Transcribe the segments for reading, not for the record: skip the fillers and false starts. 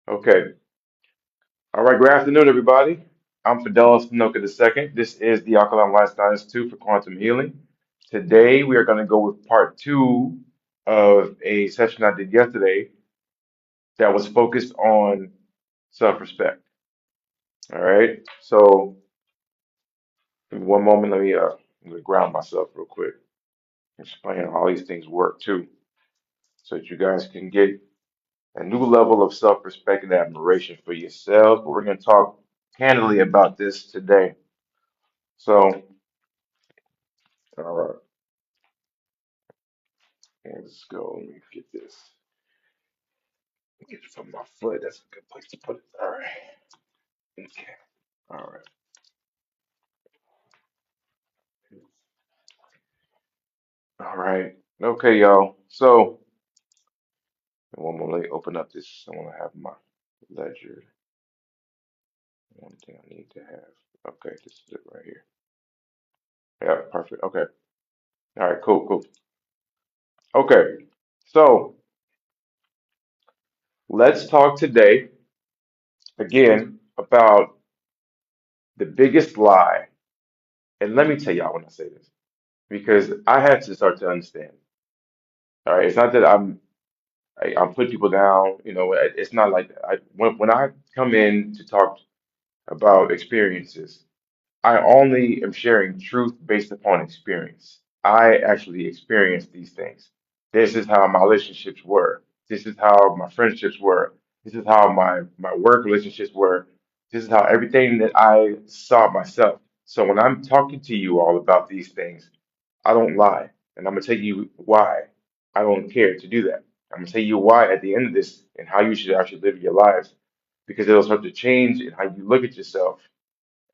Okay. All right. Good afternoon, everybody. I'm Fidelis Noka II. This is the Alkalign Lifestyle Institute for Quantum Healing. Today, we are going to go with part two of a session I did yesterday that was focused on self-respect. All right. So, give me one moment. Let me ground myself real quick. Explain how all these things work too, so that you guys can get a new level of self-respect and admiration for yourselves. But we're going to talk candidly about this today. So, all right, let's go. Let me get this. Get it from my foot. That's a good place to put it. All right. Okay. All right. All right. Okay, y'all. So, one more. Let me open up this. I want to have my ledger. One thing I need to have. Okay, this is it right here. Yeah, perfect. Okay. All right. Cool. Cool. Okay. So, let's talk today again about the biggest lie. And let me tell y'all when I say this, because I had to start to understand. All right, it's not that I'm putting people down. It's not like that. When I come in to talk about experiences, I only am sharing truth based upon experience. I actually experienced these things. This is how my relationships were. This is how my friendships were. This is how my work relationships were. This is how everything that I saw myself. So when I'm talking to you all about these things, I don't lie. And I'm gonna tell you why I don't care to do that. I'm gonna tell you why at the end of this and how you should actually live your lives. Because it'll start to change in how you look at yourself.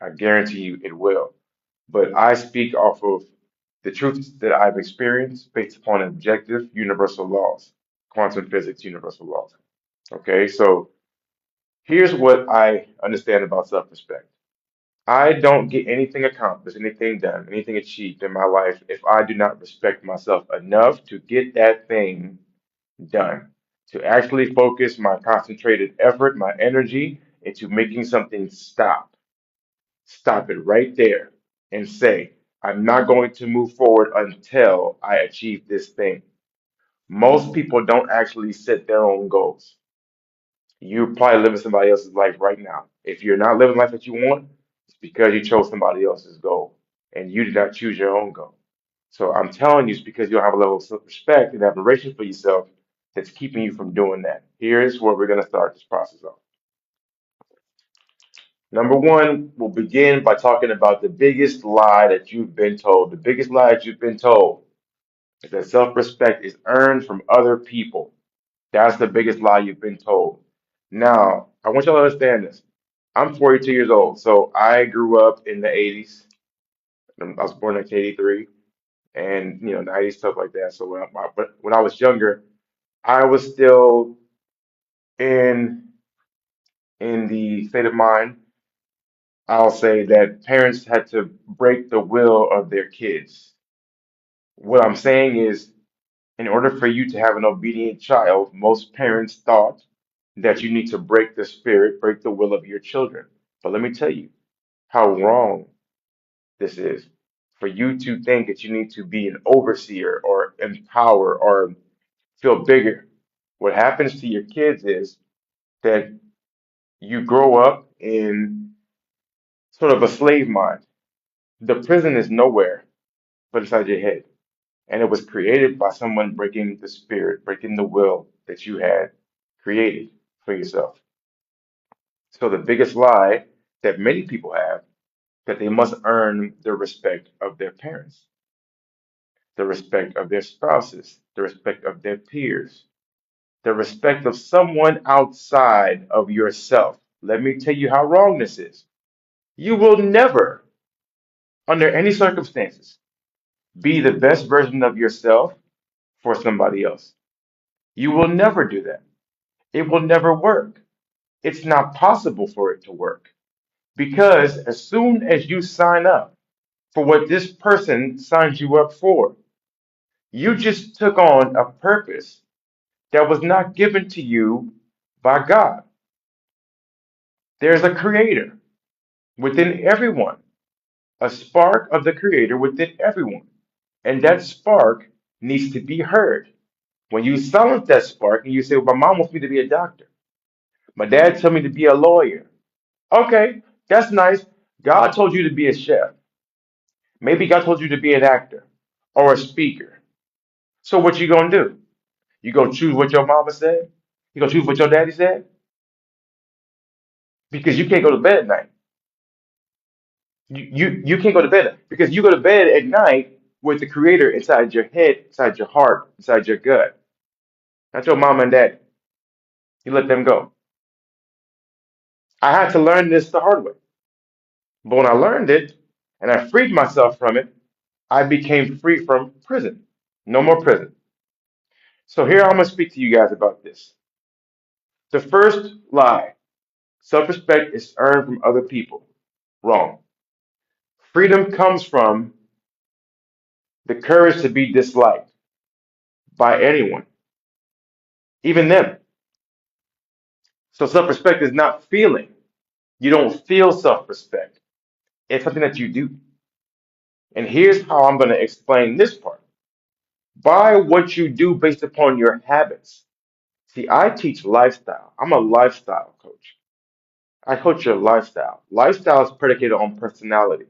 I guarantee you it will. But I speak off of the truths that I've experienced based upon objective universal laws, quantum physics universal laws. Okay, so here's what I understand about self respect. I don't get anything accomplished, anything done, anything achieved in my life if I do not respect myself enough to get that thing done, to actually focus my concentrated effort, my energy into making something stop. Stop it right there and say, I'm not going to move forward until I achieve this thing. Most people don't actually set their own goals. You're probably living somebody else's life right now. If you're not living the life that you want, it's because you chose somebody else's goal and you did not choose your own goal. So I'm telling you, it's because you don't have a level of self-respect and admiration for yourself that's keeping you from doing that. Here's where we're going to start this process off. Number one, we'll begin by talking about the biggest lie that you've been told. The biggest lie that you've been told is that self-respect is earned from other people. That's the biggest lie you've been told. Now, I want y'all to understand this. I'm 42 years old, so I grew up in the 80s. I was born in 1983, and 90s stuff like that. So but when I was younger, I was still in in the state of mind, I'll say, that parents had to break the will of their kids. What I'm saying is, in order for you to have an obedient child, most parents thought that you need to break the spirit, break the will of your children. But let me tell you how wrong this is. For you to think that you need to be an overseer or empower or feel bigger. What happens to your kids is that you grow up in sort of a slave mind. The prison is nowhere but inside your head. And it was created by someone breaking the spirit, breaking the will that you had created for yourself. So the biggest lie that many people have, that they must earn the respect of their parents, the respect of their spouses, the respect of their peers, the respect of someone outside of yourself. Let me tell you how wrong this is. You will never, under any circumstances, be the best version of yourself for somebody else. You will never do that. It will never work. It's not possible for it to work because as soon as you sign up for what this person signed you up for, you just took on a purpose that was not given to you by God. There's a creator within everyone, a spark of the creator within everyone. And that spark needs to be heard. When you silence that spark and you say, well, my mom wants me to be a doctor, my dad told me to be a lawyer. Okay, that's nice. God told you to be a chef. Maybe God told you to be an actor or a speaker. So what you gonna do? You gonna choose what your mama said? You gonna choose what your daddy said? Because you can't go to bed at night. You can't go to bed because you go to bed at night with the creator inside your head, inside your heart, inside your gut. Not your mom and dad. You let them go. I had to learn this the hard way. But when I learned it and I freed myself from it, I became free from prison. No more prison. So here I'm going to speak to you guys about this. The first lie, self-respect is earned from other people. Wrong. Freedom comes from the courage to be disliked by anyone, even them. So self-respect is not feeling. You don't feel self-respect. It's something that you do. And here's how I'm going to explain this part. By what you do based upon your habits. See, I teach lifestyle. I'm a lifestyle coach. I coach your lifestyle. Lifestyle is predicated on personality.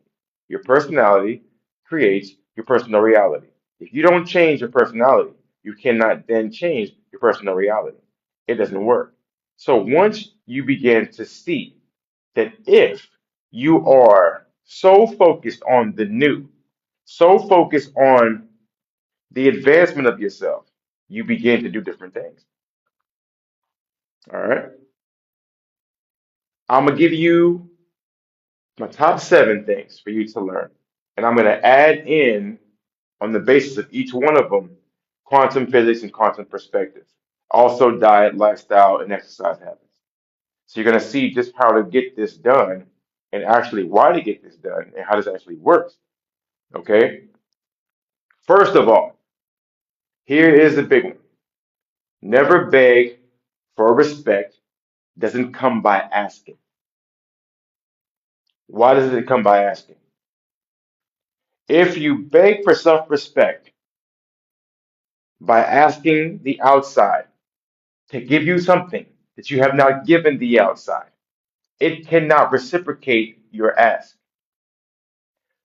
Your personality creates your personal reality. If you don't change your personality, you cannot then change your personal reality. It doesn't work. So once you begin to see that if you are so focused on the new, so focused on the advancement of yourself, you begin to do different things. All right. I'm gonna give you my top 7 things for you to learn. And I'm going to add in, on the basis of each one of them, quantum physics and quantum perspective. Also, diet, lifestyle, and exercise habits. So you're going to see just how to get this done and actually why to get this done and how this actually works. Okay? First of all, here is the big one. Never beg for respect doesn't come by asking. Why does it come by asking? If you beg for self respect by asking the outside to give you something that you have not given the outside, it cannot reciprocate your ask.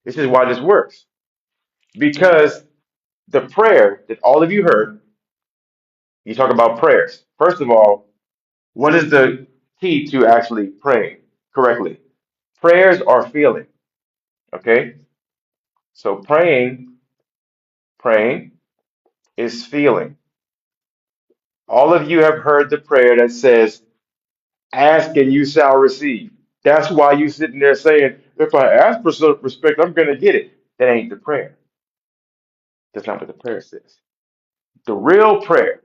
This is why this works. Because the prayer that all of you heard, you talk about prayers. First of all, what is the key to actually praying correctly? Prayers are feeling. Okay? So praying is feeling. All of you have heard the prayer that says, ask and you shall receive. That's why you sitting there saying, if I ask for self-respect, I'm going to get it. That ain't the prayer. That's not what the prayer says. The real prayer,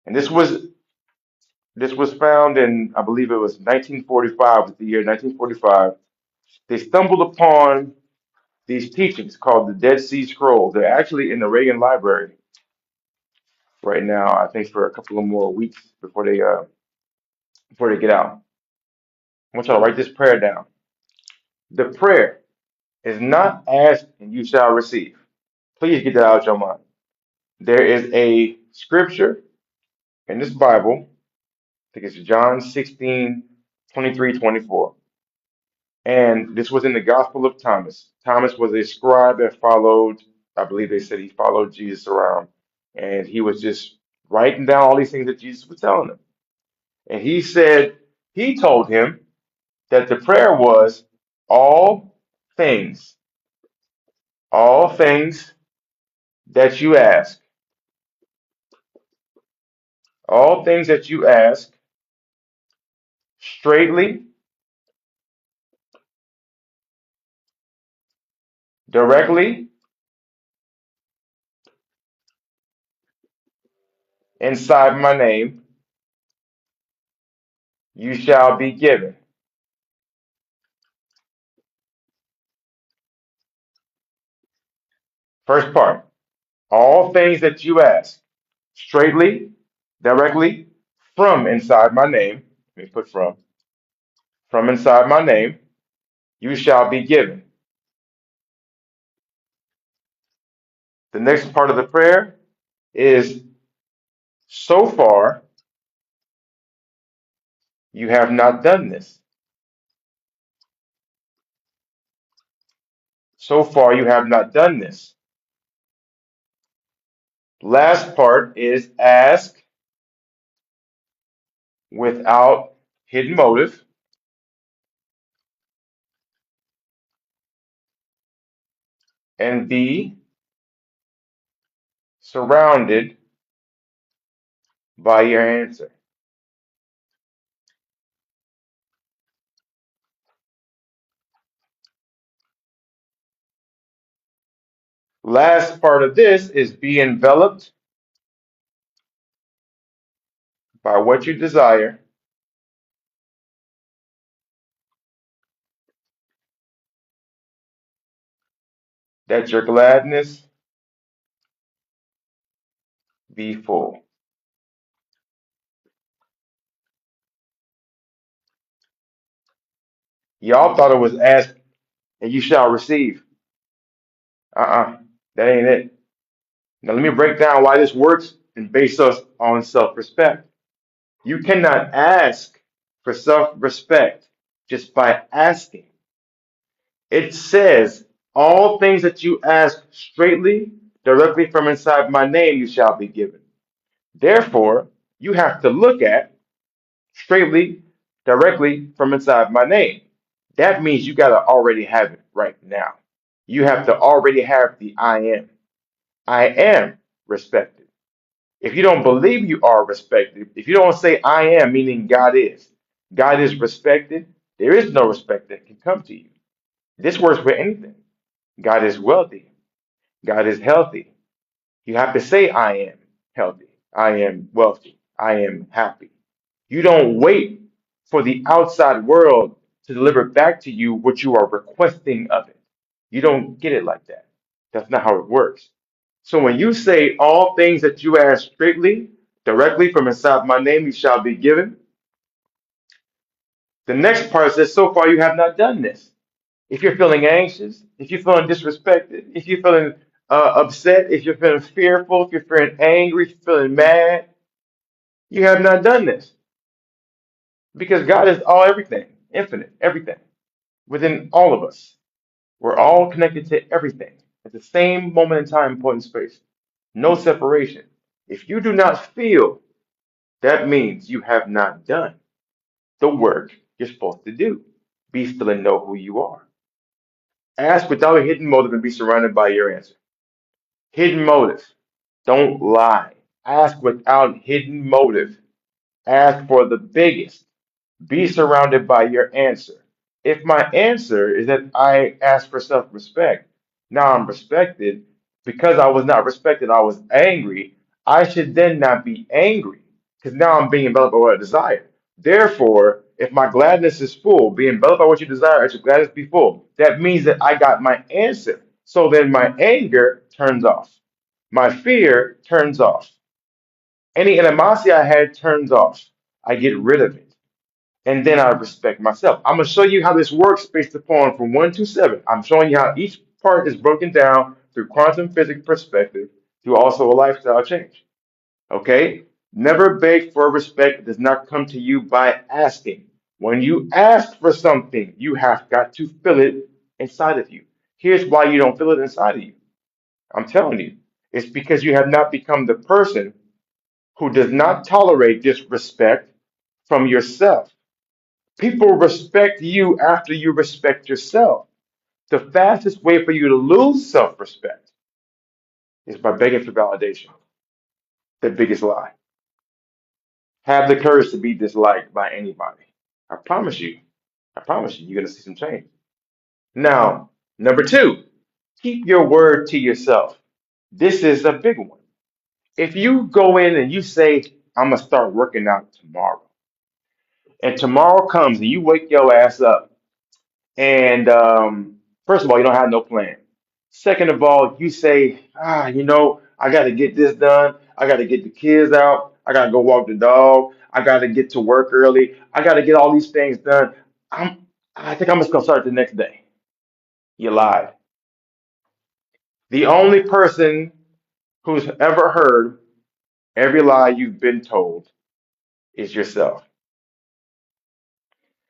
and this was found in, I believe it was 1945, the year 1945. They stumbled upon these teachings called the Dead Sea Scrolls. They're actually in the Reagan Library right now. I think for a couple of more weeks before they get out. I want y'all to write this prayer down. The prayer is not ask and you shall receive. Please get that out of your mind. There is a scripture in this Bible, I think it's John 16, 23, 24. And this was in the Gospel of Thomas. Thomas was a scribe that followed, I believe they said he followed Jesus around. And he was just writing down all these things that Jesus was telling him. And he said, he told him that the prayer was all things, all things that you ask, all things that you ask straightly, directly, inside my name, you shall be given. First part, all things that you ask, straightly, directly, from inside my name, let me put from, from inside my name, you shall be given. The next part of the prayer is, so far you have not done this. So far you have not done this. Last part is ask without hidden motive and be surrounded by your answer. Last part of this is be enveloped by what you desire, that your gladness be full. Y'all thought it was ask and you shall receive. Uh-uh, that ain't it. Now let me break down why this works and base us on self-respect. You cannot ask for self-respect just by asking. It says, all things that you ask straightly, directly from inside my name, you shall be given. Therefore, you have to look at straightly, directly from inside my name. That means you got to already have it right now. You have to already have the I am. I am respected. If you don't believe you are respected, if you don't say I am, meaning God is respected, there is no respect that can come to you. This works for anything. God is wealthy. God is healthy. You have to say, I am healthy. I am wealthy. I am happy. You don't wait for the outside world to deliver back to you what you are requesting of it. You don't get it like that. That's not how it works. So when you say all things that you ask straightly, directly from inside my name, you shall be given. The next part says, so far you have not done this. If you're feeling anxious, if you're feeling disrespected, if you're feeling upset, if you're feeling fearful, if you're feeling angry, if you're feeling mad, you have not done this. Because God is all everything, infinite, everything, within all of us. We're all connected to everything at the same moment in time, point, and space. No separation. If you do not feel, that means you have not done the work you're supposed to do. Be still and know who you are. Ask without a hidden motive and be surrounded by your answer. Hidden motive. Don't lie. Ask without hidden motive. Ask for the biggest. Be surrounded by your answer. If my answer is that I ask for self respect, now I'm respected. Because I was not respected, I was angry. I should then not be angry because now I'm being enveloped by what I desire. Therefore, if my gladness is full, be enveloped by what you desire, as your gladness be full. That means that I got my answer. So then my anger turns off. My fear turns off. Any animosity I had turns off. I get rid of it. And then I respect myself. I'm going to show you how this works based upon from 1 to 7. I'm showing you how each part is broken down through quantum physics perspective, through also a lifestyle change. Okay? Never beg for respect that does not come to you by asking. When you ask for something, you have got to feel it inside of you. Here's why you don't feel it inside of you. I'm telling you, it's because you have not become the person who does not tolerate disrespect from yourself. People respect you after you respect yourself. The fastest way for you to lose self respect is by begging for validation. The biggest lie. Have the courage to be disliked by anybody. I promise you. I promise you, you're going to see some change. Now, number 2, keep your word to yourself. This is a big one. If you go in and you say, I'm going to start working out tomorrow, and tomorrow comes and you wake your ass up, and first of all, you don't have no plan. Second of all, you say, I got to get this done. I got to get the kids out. I got to go walk the dog. I got to get to work early. I got to get all these things done. I think I'm just gonna start the next day. You lied. The only person who's ever heard every lie you've been told is yourself.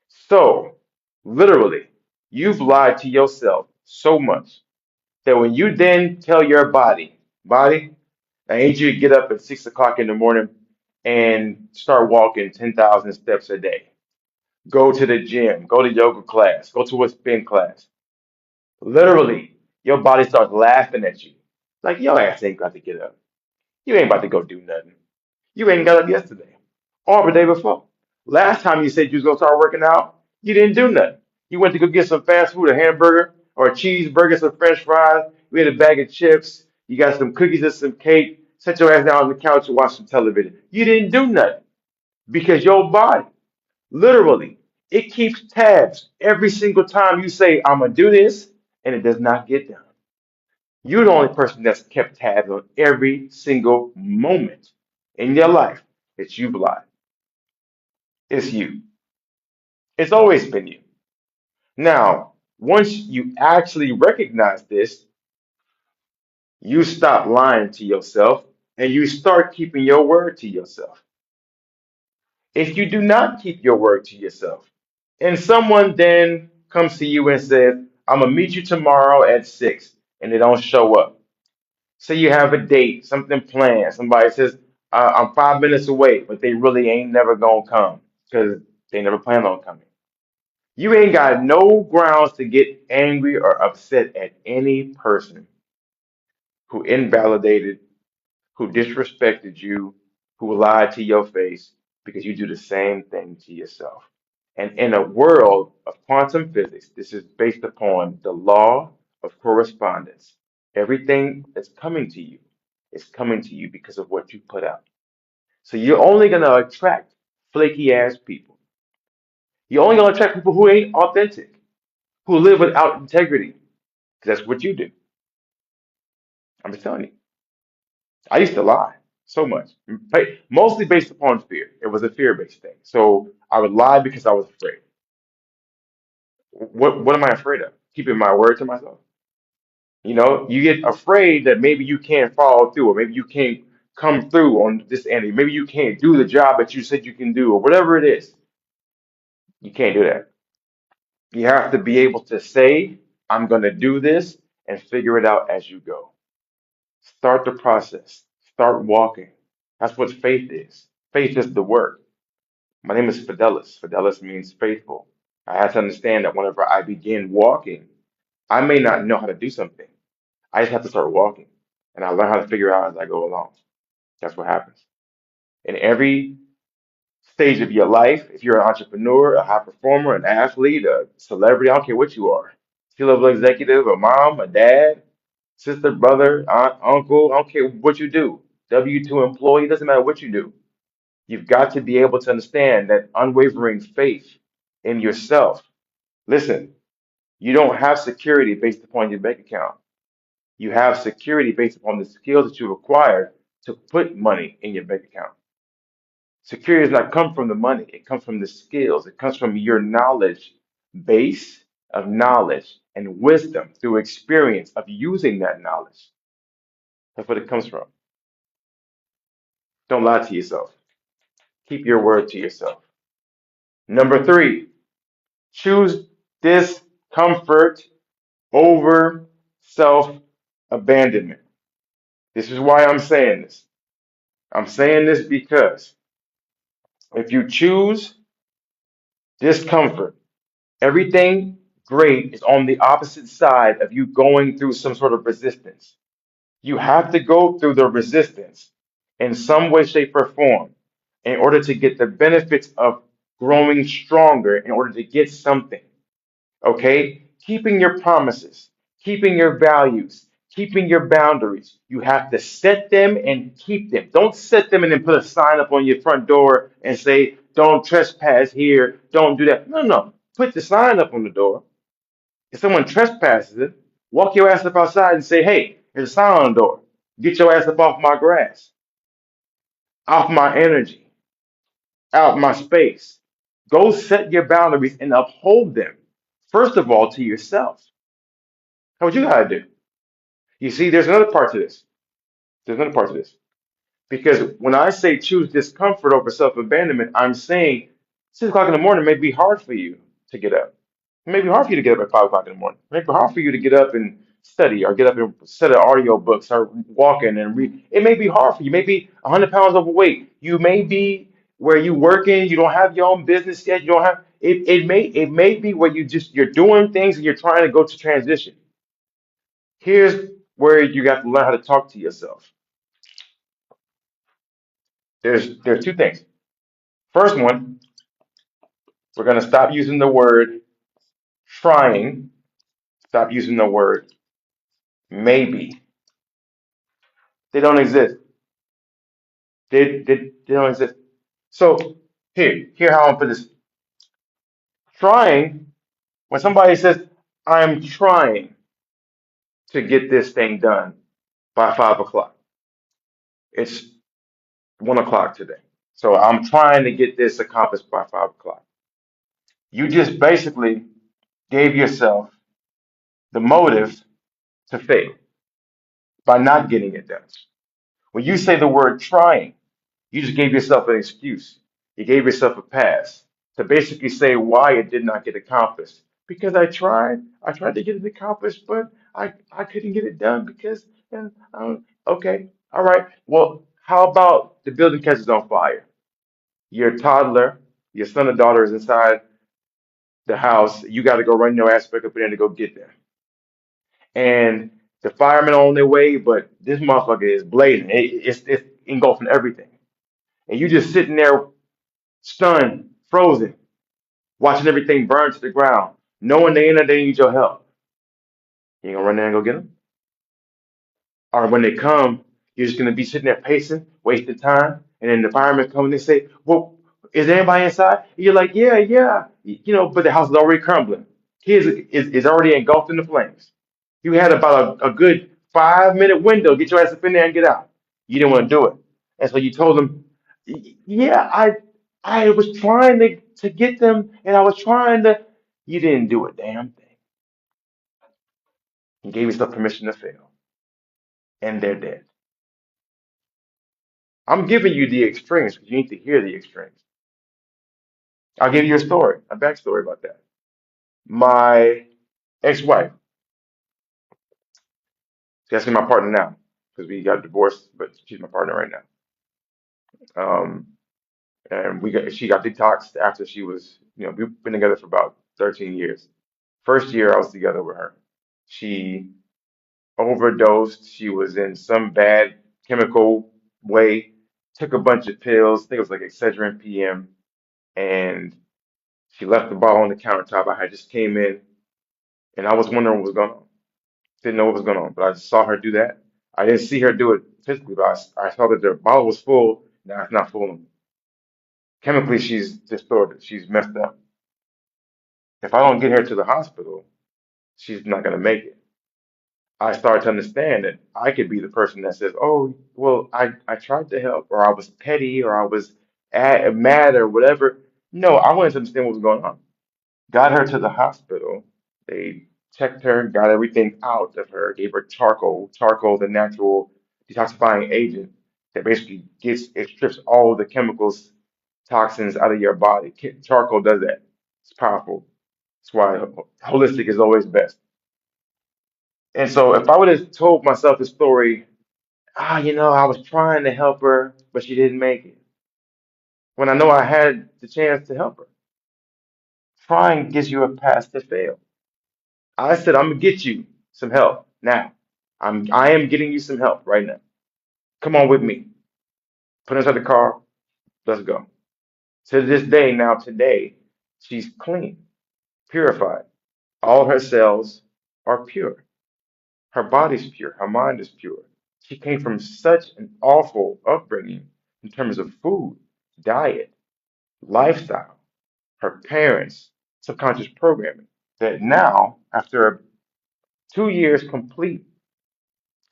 So, literally, you've lied to yourself so much that when you then tell your body, I need you to get up at 6 o'clock in the morning and start walking 10,000 steps a day. Go to the gym, go to yoga class, go to a spin class. Literally, your body starts laughing at you. Like, your ass ain't got to get up. You ain't about to go do nothing. You ain't got up yesterday or the day before. Last time you said you was gonna start working out, you didn't do nothing. You went to go get some fast food, a hamburger or a cheeseburger, some French fries. We had a bag of chips. You got some cookies and some cake. Set your ass down on the couch and watch some television. You didn't do nothing because your body, literally, it keeps tabs every single time you say, "I'm gonna do this," and it does not get done. You're the only person that's kept tabs on every single moment in your life that you've lied. It's you. It's always been you. Now, once you actually recognize this, you stop lying to yourself and you start keeping your word to yourself. If you do not keep your word to yourself, and someone then comes to you and says, "I'm gonna meet you tomorrow at 6," and they don't show up. Say you have a date, something planned. Somebody says, "I'm 5 minutes away," but they really ain't never gonna come because they never plan on coming. You ain't got no grounds to get angry or upset at any person who invalidated, who disrespected you, who lied to your face, because you do the same thing to yourself. And in a world of quantum physics, this is based upon the law of correspondence. Everything that's coming to you is coming to you because of what you put out. So you're only going to attract flaky ass people. You're only going to attract people who ain't authentic, who live without integrity, because that's what you do. I'm just telling you. I used to lie so much, mostly based upon fear. It was a fear-based thing. So I would lie because I was afraid. What am I afraid of? Keeping my word to myself. You know, you get afraid that maybe you can't follow through, or maybe you can't come through on this end. Maybe you can't do the job that you said you can do, or whatever it is. You can't do that. You have to be able to say, "I'm going to do this," and figure it out as you go. Start the process. Start walking. That's what faith is. Faith is the work. My name is Fidelis. Fidelis means faithful. I have to understand that whenever I begin walking, I may not know how to do something. I just have to start walking. And I learn how to figure out as I go along. That's what happens. In every stage of your life, if you're an entrepreneur, a high performer, an athlete, a celebrity, I don't care what you are. C-level executive, a mom, a dad, sister, brother, aunt, uncle, I don't care what you do. W-2 employee, doesn't matter what you do. You've got to be able to understand that unwavering faith in yourself. Listen, you don't have security based upon your bank account. You have security based upon the skills that you've acquired to put money in your bank account. Security does not come from the money, it comes from the skills, it comes from your knowledge base of knowledge and wisdom through experience of using that knowledge. That's what it comes from. Don't lie to yourself. Keep your word to yourself. Number three, choose discomfort over self abandonment. This is why I'm saying this. I'm saying this because if you choose discomfort, everything great is on the opposite side of you going through some sort of resistance. You have to go through the resistance in some way, shape, or form in order to get the benefits of growing stronger, in order to get something. Okay? Keeping your promises, keeping your values, keeping your boundaries. You have to set them and keep them. Don't set them and then put a sign up on your front door and say, "Don't trespass here, don't do that." No, no. Put the sign up on the door. If someone trespasses it, walk your ass up outside and say, "Hey, there's a sign on the door. Get your ass up off my grass, off my energy, out my space." Go set your boundaries and uphold them. First of all, to yourself. That's what you gotta do. You see, there's another part to this. There's another part to this. Because when I say choose discomfort over self-abandonment, I'm saying 6 o'clock in the morning may be hard for you to get up. It may be hard for you to get up at 5 o'clock in the morning. It may be hard for you to get up and study or get up and set an audio books or walk in and read. It may be hard for you. You may be 100 pounds overweight. You may be where you working, you don't have your own business yet. You don't have it may be where you're doing things and you're trying to go to transition. Here's where you got to learn how to talk to yourself. There's two things. First one, we're going to stop using the word trying, stop using the word maybe. They don't exist. They don't exist. So here how I'm put this. Trying, when somebody says, I'm trying to get this thing done by 5 o'clock, it's 1 o'clock today. So I'm trying to get this accomplished by 5 o'clock. You just basically gave yourself the motive to fail by not getting it done. When you say the word trying, you just gave yourself an excuse. You gave yourself a pass to basically say why it did not get accomplished. Because I tried to get it accomplished, but I couldn't get it done because, okay, all right. Well, how about the building catches on fire? Your toddler, your son or daughter is inside the house. You got to go run your ass back up in there to go get them. And the firemen are on their way, but this motherfucker is blazing. It's engulfing everything. And you just sitting there stunned, frozen, watching everything burn to the ground, knowing they need your help. You ain't gonna run there and go get them? Or when they come, you're just gonna be sitting there pacing, wasting time, and then the firemen come and they say, well, is there anybody inside? And you're like, yeah, yeah. But the house is already crumbling. Kids is already engulfed in the flames. You had about a good 5 minute window, get your ass up in there and get out. You didn't want to do it. And so you told them, yeah, I was trying to get them and I was trying to you didn't do a damn thing. You gave yourself permission to fail. And they're dead. I'm giving you the extremes because you need to hear the extremes. I'll give you a story, a backstory about that. My ex-wife, she's actually my partner now because we got divorced, but she's my partner right now. And she got detoxed after she was, we've been together for about 13 years. First year I was together with her, she overdosed. She was in some bad chemical way, took a bunch of pills. I think it was like Excedrin PM, and she left the bottle on the countertop. I had just came in, and I was wondering what was going on. Didn't know what was going on, but I just saw her do that. I didn't see her do it physically, but I saw that the bottle was full. Now it's not full anymore. Chemically, she's distorted. She's messed up. If I don't get her to the hospital, she's not going to make it. I started to understand that I could be the person that says, "Oh, well, I tried to help, or I was petty, or I was mad, or whatever." No, I wanted to understand what was going on. Got her to the hospital. They checked her, got everything out of her, gave her charcoal. Charcoal, the natural detoxifying agent that basically it strips all of the chemicals, toxins out of your body. Charcoal does that. It's powerful. That's why holistic is always best. And so if I would have told myself the story, I was trying to help her, but she didn't make it. When I know I had the chance to help her, trying gives you a pass to fail. I said, I'm gonna get you some help now. I am getting you some help right now. Come on with me. Put her inside the car. Let's go. To this day, now today, she's clean, purified. All her cells are pure. Her body's pure. Her mind is pure. She came from such an awful upbringing in terms of food, diet, lifestyle, her parents' subconscious programming. That now, after 2 years complete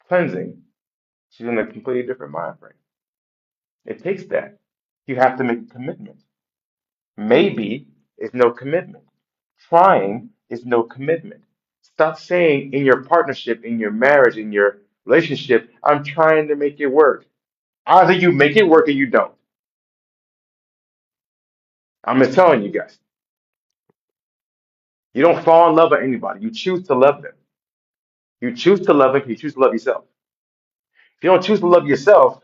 cleansing, she's in a completely different mind frame. It takes that. You have to make a commitment. Maybe is no commitment. Trying is no commitment. Stop saying in your partnership, in your marriage, in your relationship, I'm trying to make it work. Either you make it work or you don't. I'm just telling you guys. You don't fall in love with anybody. You choose to love them. You choose to love them. You choose to love yourself. If you don't choose to love yourself,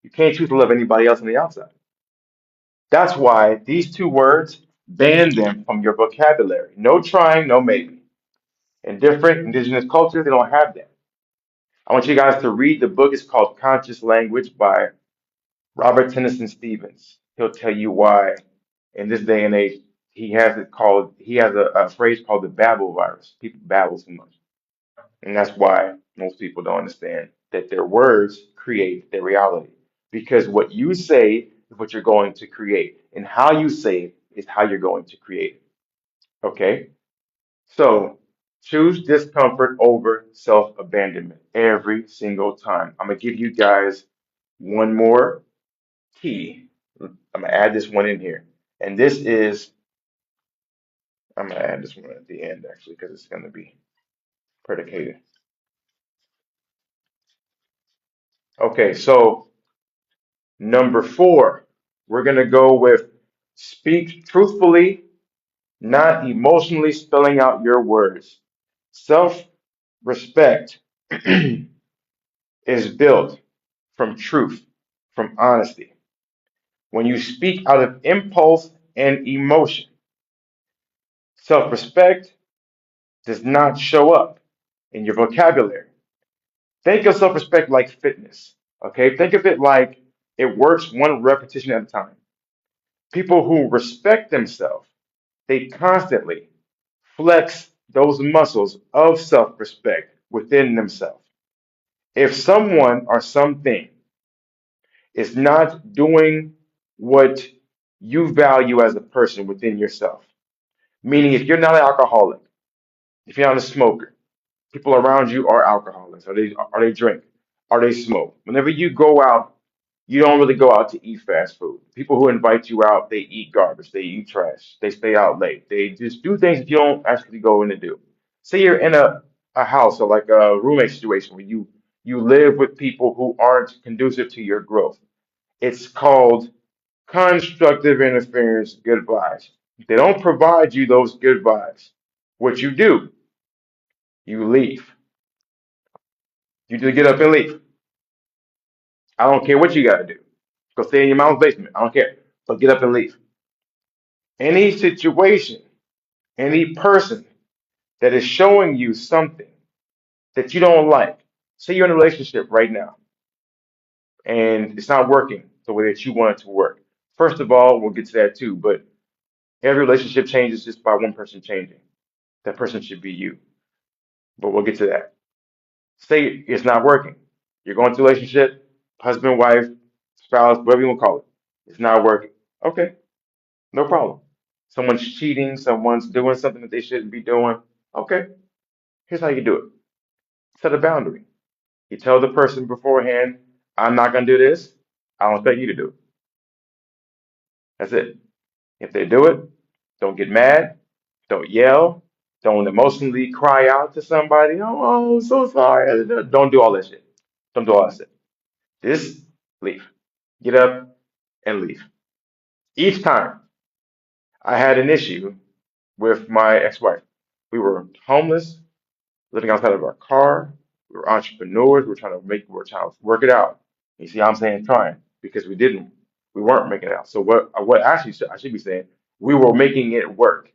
you can't choose to love anybody else on the outside. That's why these two words, ban them from your vocabulary. No trying, no maybe. In different indigenous cultures, they don't have that. I want you guys to read the book. It's called Conscious Language by Robert Tennyson Stevens. He'll tell you why in this day and age he has a phrase called the babble virus. People babble too much. And that's why most people don't understand that their words create their reality. Because what you say is what you're going to create. And how you say it is how you're going to create it. Okay? So choose discomfort over self-abandonment every single time. I'm gonna give you guys one more key. I'm gonna add this one in here. And this is I'm gonna add this one at the end actually because it's gonna be predicated. Okay, so number 4, we're going to go with speak truthfully, not emotionally spelling out your words. Self respect is built from truth, from honesty. When you speak out of impulse and emotion, self respect does not show up in your vocabulary. Think of self respect like fitness. Okay, think of it like it works one repetition at a time. People who respect themselves, they constantly flex those muscles of self respect within themselves. If someone or something is not doing what you value as a person within yourself, meaning if you're not an alcoholic, if you're not a smoker, people around you are alcoholics, or they drink, or they smoke. Whenever you go out, you don't really go out to eat fast food. People who invite you out, they eat garbage, they eat trash, they stay out late, they just do things that you don't actually go in to do. Say you're in a house or like a roommate situation where you live with people who aren't conducive to your growth. It's called constructive interference, good vibes. They don't provide you those good vibes. What you do, you leave. You just get up and leave. I don't care what you got to do. Go stay in your mom's basement. I don't care. But get up and leave. Any situation, any person that is showing you something that you don't like, say you're in a relationship right now and it's not working the way that you want it to work. First of all, we'll get to that too, but every relationship changes just by one person changing. That person should be you. But we'll get to that. Say it's not working. You're going through a relationship, husband, wife, spouse, whatever you want to call it. It's not working. Okay, no problem. Someone's cheating, someone's doing something that they shouldn't be doing. Okay, here's how you do it. Set a boundary. You tell the person beforehand, I'm not going to do this. I don't expect you to do it. That's it. If they do it, don't get mad. Don't yell. Don't emotionally cry out to somebody. Oh, I'm so sorry. Don't do all that shit. Don't do all that shit. Just leave. Get up and leave. Each time I had an issue with my ex-wife. We were homeless, living outside of our car. We were entrepreneurs. We were trying to work it out. You see how I'm saying trying? Because we weren't making it out. So what actually I should be saying, we were making it work.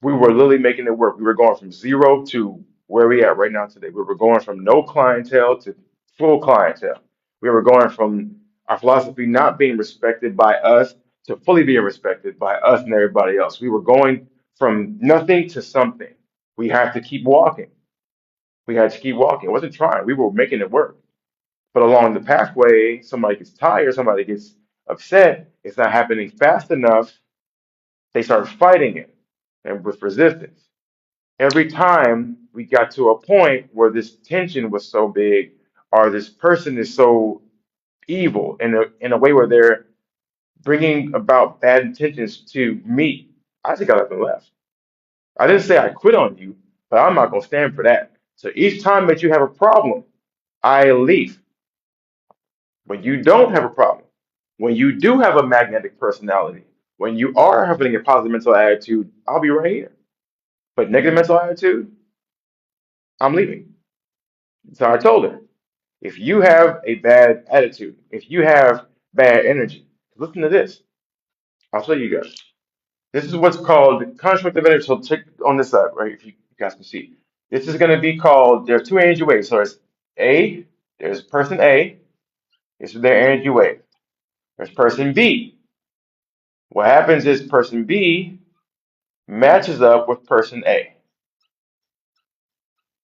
We were literally making it work. We were going from zero to where we at right now today. We were going from no clientele to full clientele. We were going from our philosophy not being respected by us to fully being respected by us and everybody else. We were going from nothing to something. We had to keep walking. We had to keep walking. It wasn't trying. We were making it work. But along the pathway, somebody gets tired, somebody gets upset, it's not happening fast enough, they start fighting it and with resistance. Every time we got to a point where this tension was so big, or this person is so evil in a way where bringing about bad intentions to me, I just got up and left. I didn't say I quit on you, but I'm not going to stand for that. So each time that you have a problem, I leave. When you don't have a problem, when you do have a magnetic personality, when you are having a positive mental attitude, I'll be right here. But negative mental attitude, I'm leaving. So I told her, if you have a bad attitude, if you have bad energy, listen to this. I'll show you guys. This is what's called constructive energy. So check on this side, right? If you guys can see. This is going to be called, there's two energy waves. So it's A, there's person A, this is their energy wave. There's person B. What happens is person B matches up with person A.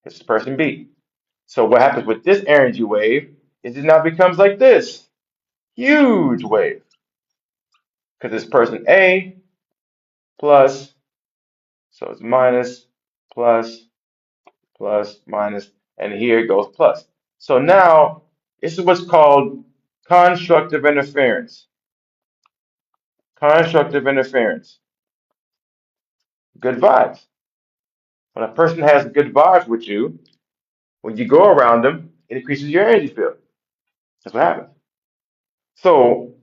This is person B. So what happens with this energy wave is it now becomes like this huge wave because it's person A plus, so it's minus, plus, plus, minus, and here it goes plus. So now this is what's called constructive interference. Constructive interference. Good vibes. When a person has good vibes with you, when you go around them, it increases your energy field. That's what happens. So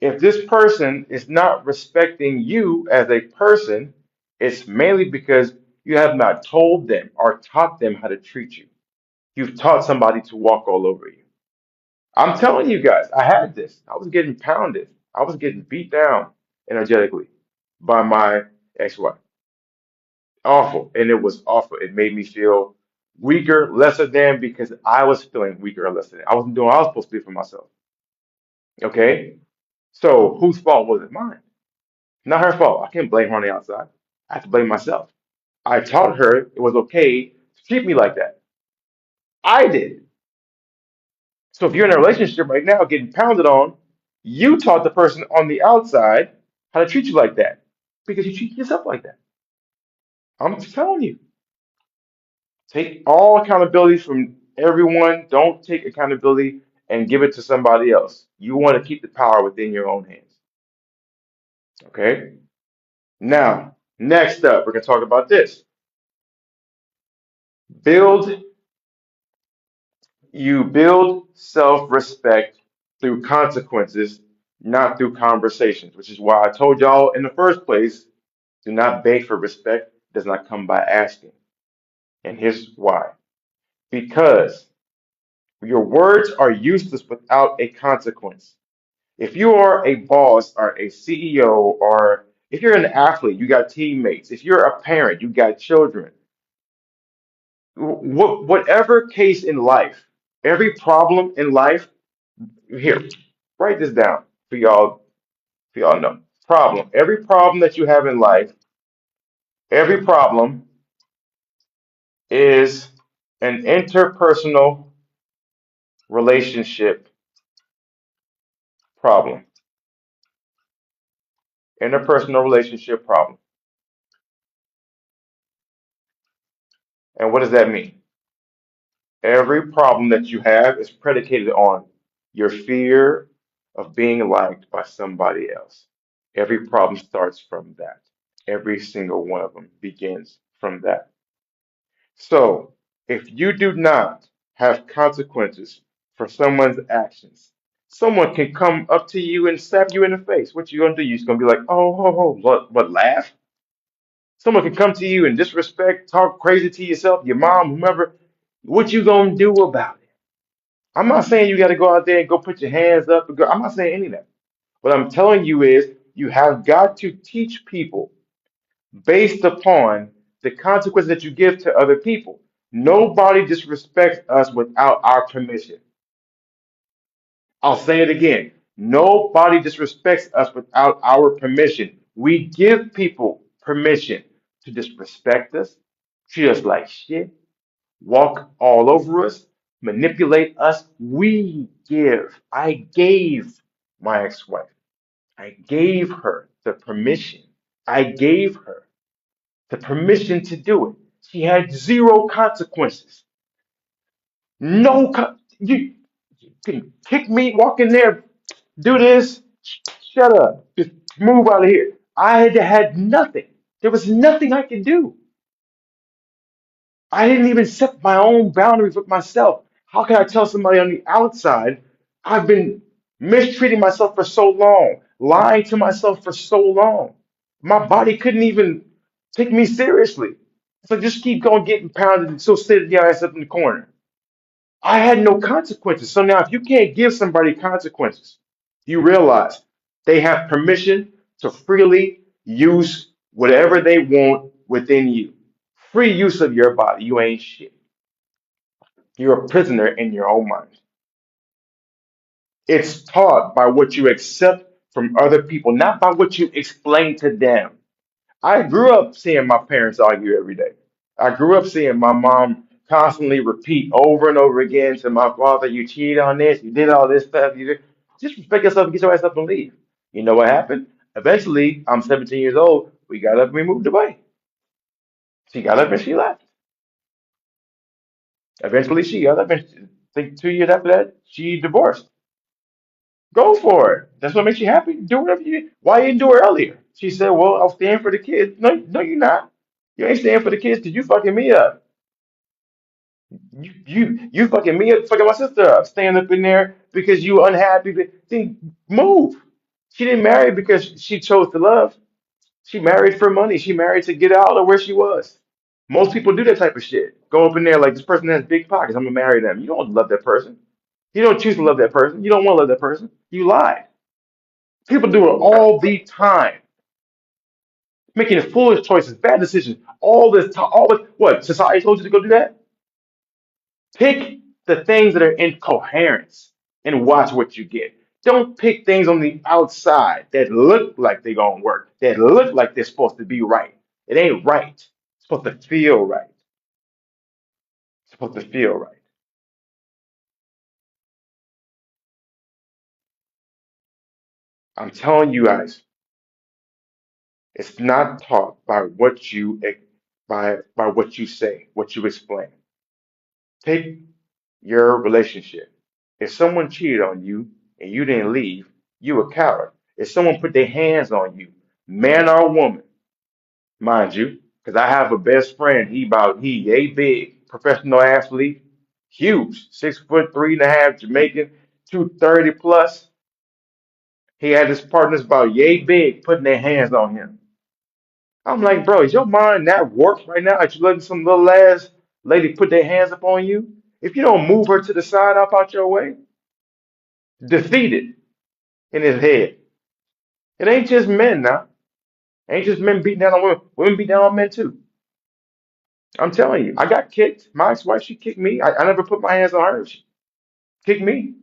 if this person is not respecting you as a person, it's mainly because you have not told them or taught them how to treat you. You've taught somebody to walk all over you. I'm telling you guys, I had this. I was getting pounded. I was getting beat down energetically by my ex-wife. Awful. And it was awful. It made me feel weaker, lesser than because I was feeling weaker or lesser than. I wasn't doing what I was supposed to do for myself. Okay? So whose fault was it? Mine. Not her fault. I can't blame her on the outside. I have to blame myself. I taught her it was okay to treat me like that. I did. So if you're in a relationship right now getting pounded on, you taught the person on the outside how to treat you like that because you treat yourself like that. I'm telling you, take all accountability from everyone. Don't take accountability and give it to somebody else. You want to keep the power within your own hands. Okay? Now, next up, we're going to talk about this. Build You build self-respect through consequences, not through conversations, which is why I told y'all in the first place, do not beg for respect. It does not come by asking. And here's why. Because your words are useless without a consequence. If you are a boss or a CEO, or if you're an athlete, you got teammates. If you're a parent, you got children. Whatever case in life, every problem in life, here, write this down for y'all know. Problem. Every problem that you have in life, every problem is an interpersonal relationship problem. Interpersonal relationship problem. And what does that mean? Every problem that you have is predicated on your fear of being liked by somebody else. Every problem starts from that. Every single one of them begins from that. So, if you do not have consequences for someone's actions, someone can come up to you and slap you in the face. What you gonna do? You're gonna be like, what, laugh? Someone can come to you and disrespect, talk crazy to yourself, your mom, whomever. What you gonna do about it? I'm not saying you got to go out there and go put your hands up. And go, I'm not saying any of that. What I'm telling you is you have got to teach people based upon the consequences that you give to other people. Nobody disrespects us without our permission. I'll say it again. Nobody disrespects us without our permission. We give people permission to disrespect us, treat us like shit, walk all over us, manipulate us. I gave my ex-wife, I gave her the permission. I gave her the permission to do it. She had zero consequences. You can kick me, walk in there, do this. shut up. Just move out of here. I had nothing. There was nothing I could do. I didn't even set my own boundaries with myself. How can I tell somebody on the outside I've been mistreating myself for so long, lying to myself for so long? My body couldn't even take me seriously. It's like just keep going, getting pounded and still sit your ass up in the corner. I had no consequences. So now, if you can't give somebody consequences, you realize they have permission to freely use whatever they want within you. Free use of your body. You ain't shit. You're a prisoner in your own mind. It's taught by what you accept from other people, not by what you explain to them. I grew up seeing my parents argue every day. I grew up seeing my mom constantly repeat over and over again to my father, "You cheated on this, you did all this stuff, you did." Just respect yourself and get your ass up and leave. You know what happened? Eventually, I'm 17 years old. We got up and we moved away. She got up and she left. Eventually, she got up and I think 2 years after that, she divorced. Go for it. That's what makes you happy. Do whatever you. Why you didn't do it earlier? She said, "Well, I'll stand for the kids." No, no, you're not. You ain't staying for the kids because you fucking me up. You fucking me up, fucking my sister up, staying up in there because you unhappy. Then move. She didn't marry because she chose to love. She married for money. She married to get out of where she was. Most people do that type of shit. Go up in there like this person has big pockets. I'm gonna marry them. You don't love that person. You don't choose to love that person. You don't want to love that person. You lied. People do it all the time, making foolish choices, bad decisions. All this time, all this. What society told you to go do that? Pick the things that are in coherence and watch what you get. Don't pick things on the outside that look like they're gonna work, that look like they're supposed to be right. It ain't right. It's supposed to feel right. It's supposed to feel right. I'm telling you guys, it's not taught by what you by what you say, what you explain. Take your relationship. If someone cheated on you and you didn't leave, you a coward. If someone put their hands on you, man or woman, mind you, because I have a best friend, he a big professional athlete, huge, 6'3" 3.5" Jamaican, 230 plus. He had his partners about yay big putting their hands on him. I'm like, bro, is your mind that warped right now that you letting some little ass lady put their hands up on you? If you don't move her to the side up out your way, defeated in his head. It ain't just men now. It ain't just men beating down on women. Women beat down on men too. I'm telling you, I got kicked. My ex-wife, she kicked me. I never put my hands on her. She kicked me.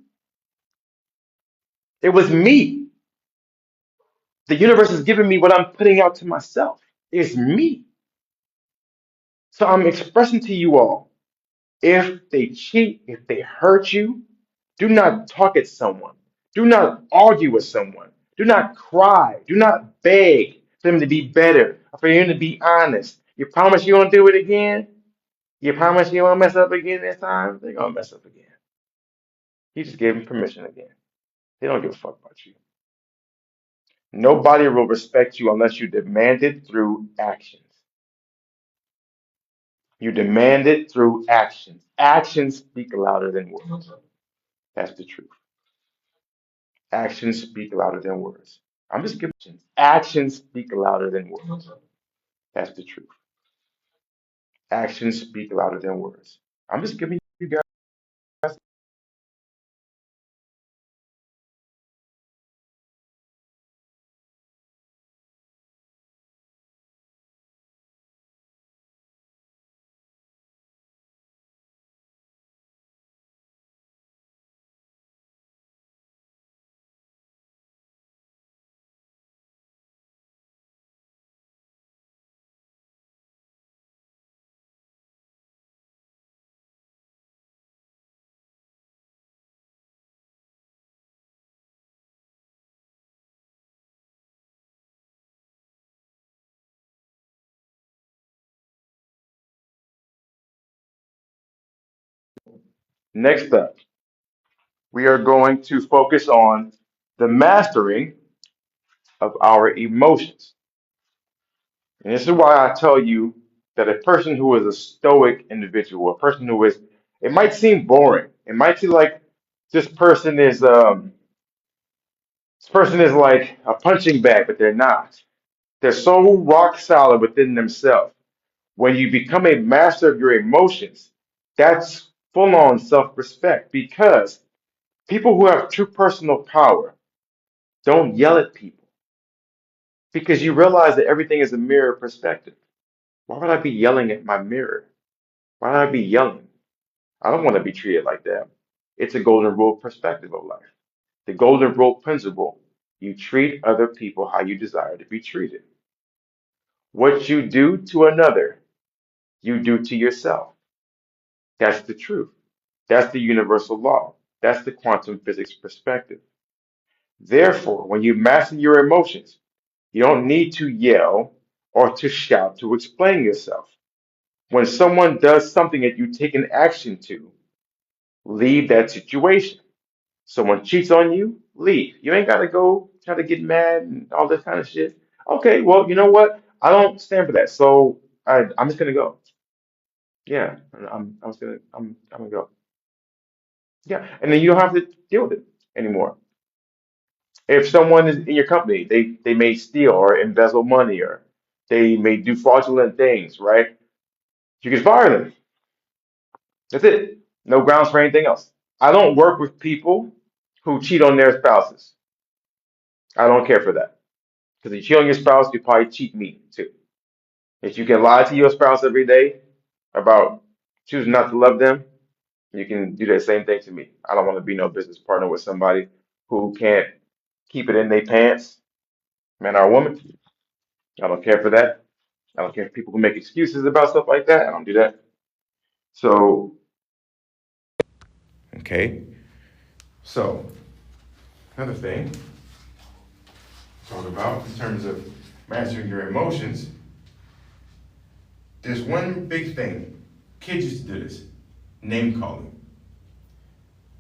It was me. The universe is giving me what I'm putting out to myself. It's me. So I'm expressing to you all. If they cheat, if they hurt you, do not talk at someone. Do not argue with someone. Do not cry. Do not beg for them to be better, or for them to be honest. You promise you won't do it again? You promise you won't mess up again this time? They're going to mess up again. You just gave them permission again. They don't give a fuck about you. Nobody will respect you unless you demand it through actions. You demand it through actions. Actions speak louder than words. That's the truth. Actions speak louder than words. I'm just giving actions. Actions speak louder than words. That's the truth. Actions speak louder than words. I'm just giving you guys. Next up, we are going to focus on the mastering of our emotions. And this is why I tell you that a person who is a stoic individual, a person who is, it might seem boring. It might seem like this person is like a punching bag, but they're not. They're so rock solid within themselves. When you become a master of your emotions, that's full on self respect because people who have true personal power don't yell at people because you realize that everything is a mirror perspective. Why would I be yelling at my mirror? Why would I be yelling? I don't want to be treated like that. It's a golden rule perspective of life. The golden rule principle, you treat other people how you desire to be treated. What you do to another, you do to yourself. That's the truth. That's the universal law. That's the quantum physics perspective. Therefore, when you master your emotions, you don't need to yell or to shout to explain yourself. When someone does something that you take an action to, leave that situation. Someone cheats on you, leave. You ain't got to go try to get mad and all this kind of shit. Okay, well, you know what? I don't stand for that. So I'm just gonna go. Yeah, I'm gonna go. Yeah, and then you don't have to deal with it anymore. If someone is in your company, they may steal or embezzle money or they may do fraudulent things, right? You can fire them. That's it. No grounds for anything else. I don't work with people who cheat on their spouses. I don't care for that. Because if you cheat on your spouse, you probably cheat me too. If you can lie to your spouse every day about choosing not to love them, you can do that same thing to me. I don't want to be no business partner with somebody who can't keep it in their pants, man or woman. I don't care for that. I don't care if people who make excuses about stuff like that. I don't do that. So, okay. So, another thing to talk about in terms of mastering your emotions, there's one big thing. Kids used to do this: name calling.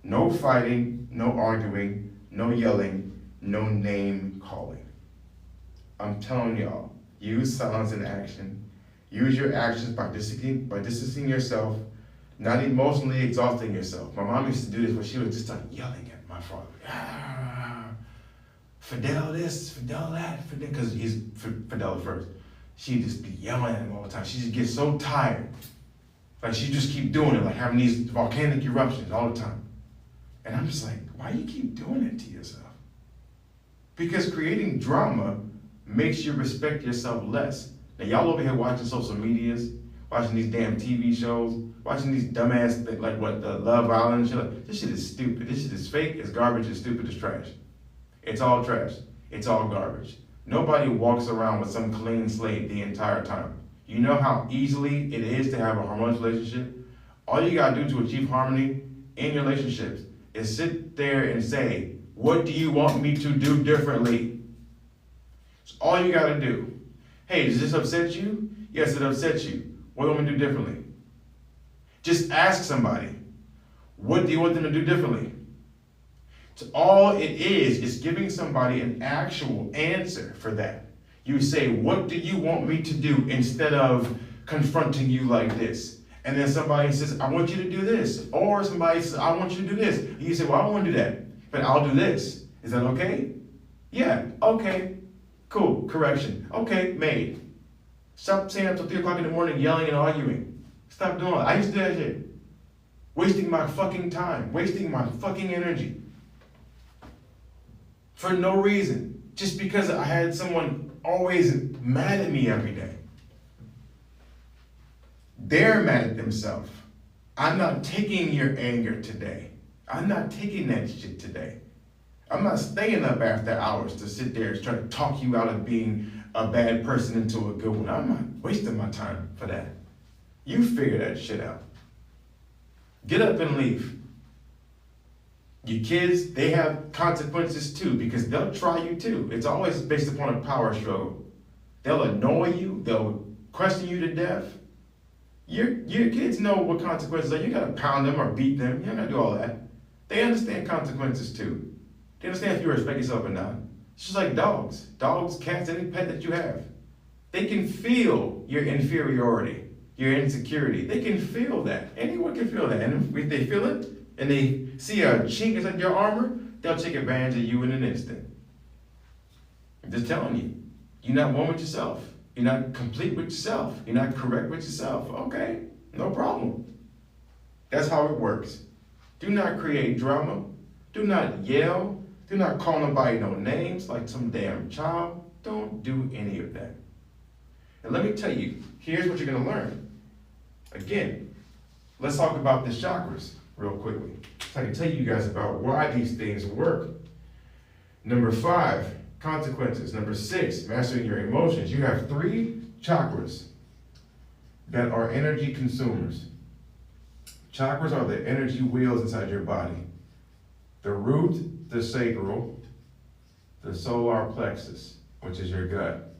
No fighting, no arguing, no yelling, no name calling. I'm telling y'all, use silence in action. Use your actions by distancing yourself, not emotionally exhausting yourself. My mom used to do this where she would just start yelling at my father. Ah, Fidel this, Fidel that, Fidel, because he's Fidel first. She'd just be yelling at him all the time. She just gets so tired. Like she just keep doing it, like having these volcanic eruptions all the time. And I'm just like, why do you keep doing it to yourself? Because creating drama makes you respect yourself less. Now y'all over here watching social medias, watching these damn TV shows, watching these dumbass things like what the Love Island shit. Like, this shit is stupid. This shit is fake. It's garbage. It's stupid. It's trash. It's all trash. It's all garbage. Nobody walks around with some clean slate the entire time. You know how easily it is to have a harmonious relationship? All you gotta do to achieve harmony in your relationships is sit there and say, what do you want me to do differently? It's all you gotta do. Hey, does this upset you? Yes, it upsets you. What do you want me to do differently? Just ask somebody, what do you want them to do differently? So all it is giving somebody an actual answer for that. You say, what do you want me to do, instead of confronting you like this? And then somebody says, I want you to do this. Or somebody says, I want you to do this. And you say, well, I don't want to do that, but I'll do this. Is that okay? Yeah, okay, cool, correction. Okay, made. Stop staying up till 3 o'clock in the morning yelling and arguing. Stop doing it. I used to do that shit. Wasting my fucking time, wasting my fucking energy. For no reason. Just because I had someone always mad at me every day. They're mad at themselves. I'm not taking your anger today. I'm not taking that shit today. I'm not staying up after hours to sit there and try to talk you out of being a bad person into a good one. I'm not wasting my time for that. You figure that shit out. Get up and leave. Your kids, they have consequences too, because they'll try you too. It's always based upon a power struggle. They'll annoy you. They'll question you to death. Your kids know what consequences are. You gotta pound them or beat them. You don't gotta do all that. They understand consequences too. They understand if you respect yourself or not. It's just like dogs. Dogs, cats, any pet that you have. They can feel your inferiority, your insecurity. They can feel that. Anyone can feel that. And if they feel it and they see a chink inside your armor, they'll take advantage of you in an instant. I'm just telling you, you're not one with yourself. You're not complete with yourself. You're not correct with yourself. Okay, no problem. That's how it works. Do not create drama. Do not yell. Do not call nobody no names like some damn child. Don't do any of that. And let me tell you, here's what you're going to learn. Again, let's talk about the chakras real quickly, so I can tell you guys about why these things work. Number 5, consequences. Number 6, mastering your emotions. You have 3 chakras that are energy consumers. Chakras are the energy wheels inside your body. The root, the sacral, the solar plexus, which is your gut.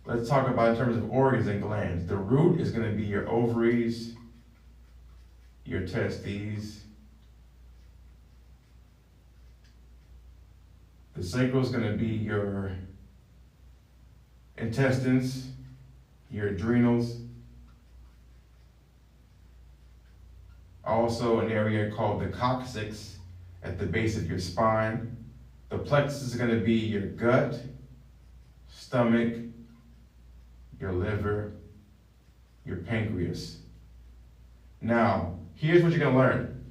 Let's talk about in terms of organs and glands. The root is going to be your ovaries, your testes. The sacral is going to be your intestines, your adrenals. Also an area called the coccyx at the base of your spine. The plexus is going to be your gut, stomach, your liver, your pancreas. Now, here's what you're going to learn.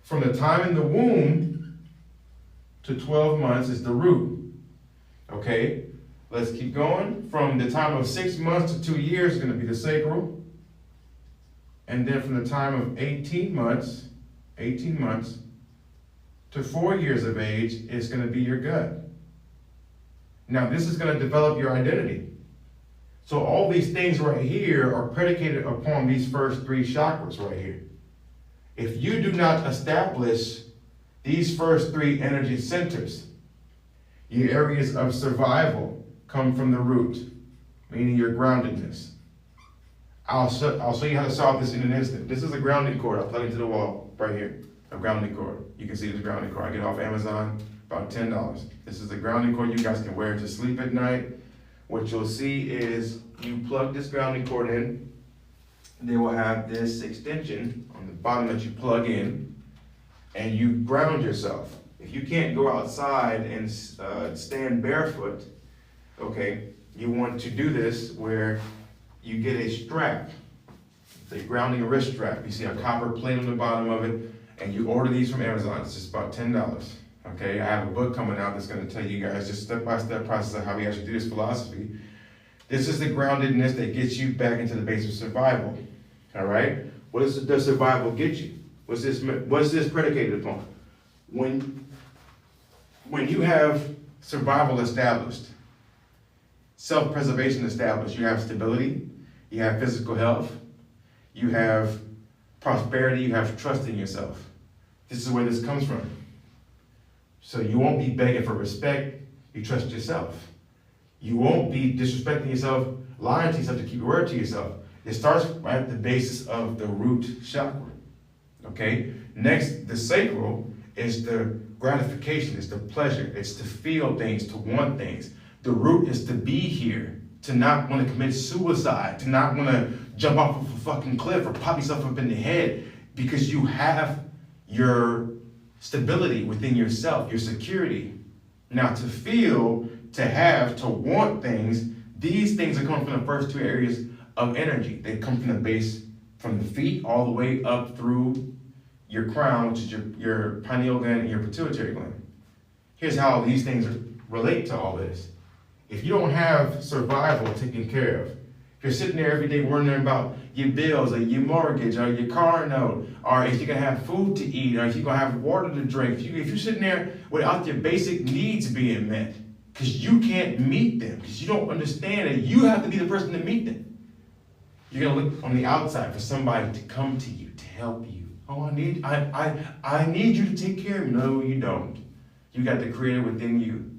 From the time in the womb to 12 months is the root. Okay? Let's keep going. From the time of 6 months to 2 years is going to be the sacral. And then from the time of 18 months to 4 years of age is going to be your gut. Now, this is going to develop your identity. So all these things right here are predicated upon these first 3 chakras right here. If you do not establish these first 3 energy centers, your areas of survival come from the root, meaning your groundedness. I'll show you how to solve this in an instant. This is a grounding cord. I'll plug into the wall right here. A grounding cord. You can see this grounding cord. I get it off Amazon, about $10. This is a grounding cord you guys can wear to sleep at night. What you'll see is you plug this grounding cord in. They will have this extension on the bottom that you plug in, and you ground yourself. If you can't go outside and stand barefoot, okay, you want to do this where you get a strap, the grounding wrist strap. You see a copper plate on the bottom of it, and you order these from Amazon. It's just about $10. Okay, I have a book coming out that's going to tell you guys just step-by-step process of how we actually do this philosophy. This is the groundedness that gets you back into the base of survival. All right, what does survival get you? What's this predicated upon? When you have survival established, self-preservation established, you have stability, you have physical health, you have prosperity, you have trust in yourself. This is where this comes from. So you won't be begging for respect, you trust yourself. You won't be disrespecting yourself, lying to yourself to keep your word to yourself. It starts right at the basis of the root chakra. Okay? Next, the sacral is the gratification, it's the pleasure, it's to feel things, to want things. The root is to be here, to not want to commit suicide, to not want to jump off of a fucking cliff or pop yourself up in the head, because you have your stability within yourself, your security. Now, to feel, to have, to want things, these things are coming from the first 2 areas of energy. They come from the base, from the feet all the way up through your crown, which is your pineal gland and your pituitary gland. Here's how these things relate to all this. If you don't have survival taken care of, if you're sitting there every day wondering about your bills or your mortgage or your car note, or if you're gonna have food to eat, or if you're gonna have water to drink, if you're sitting there without your basic needs being met, because you can't meet them, because you don't understand that you have to be the person to meet them. You're gonna look on the outside for somebody to come to you, to help you. Oh, I need you to take care of me. No, you don't. You got the creator within you.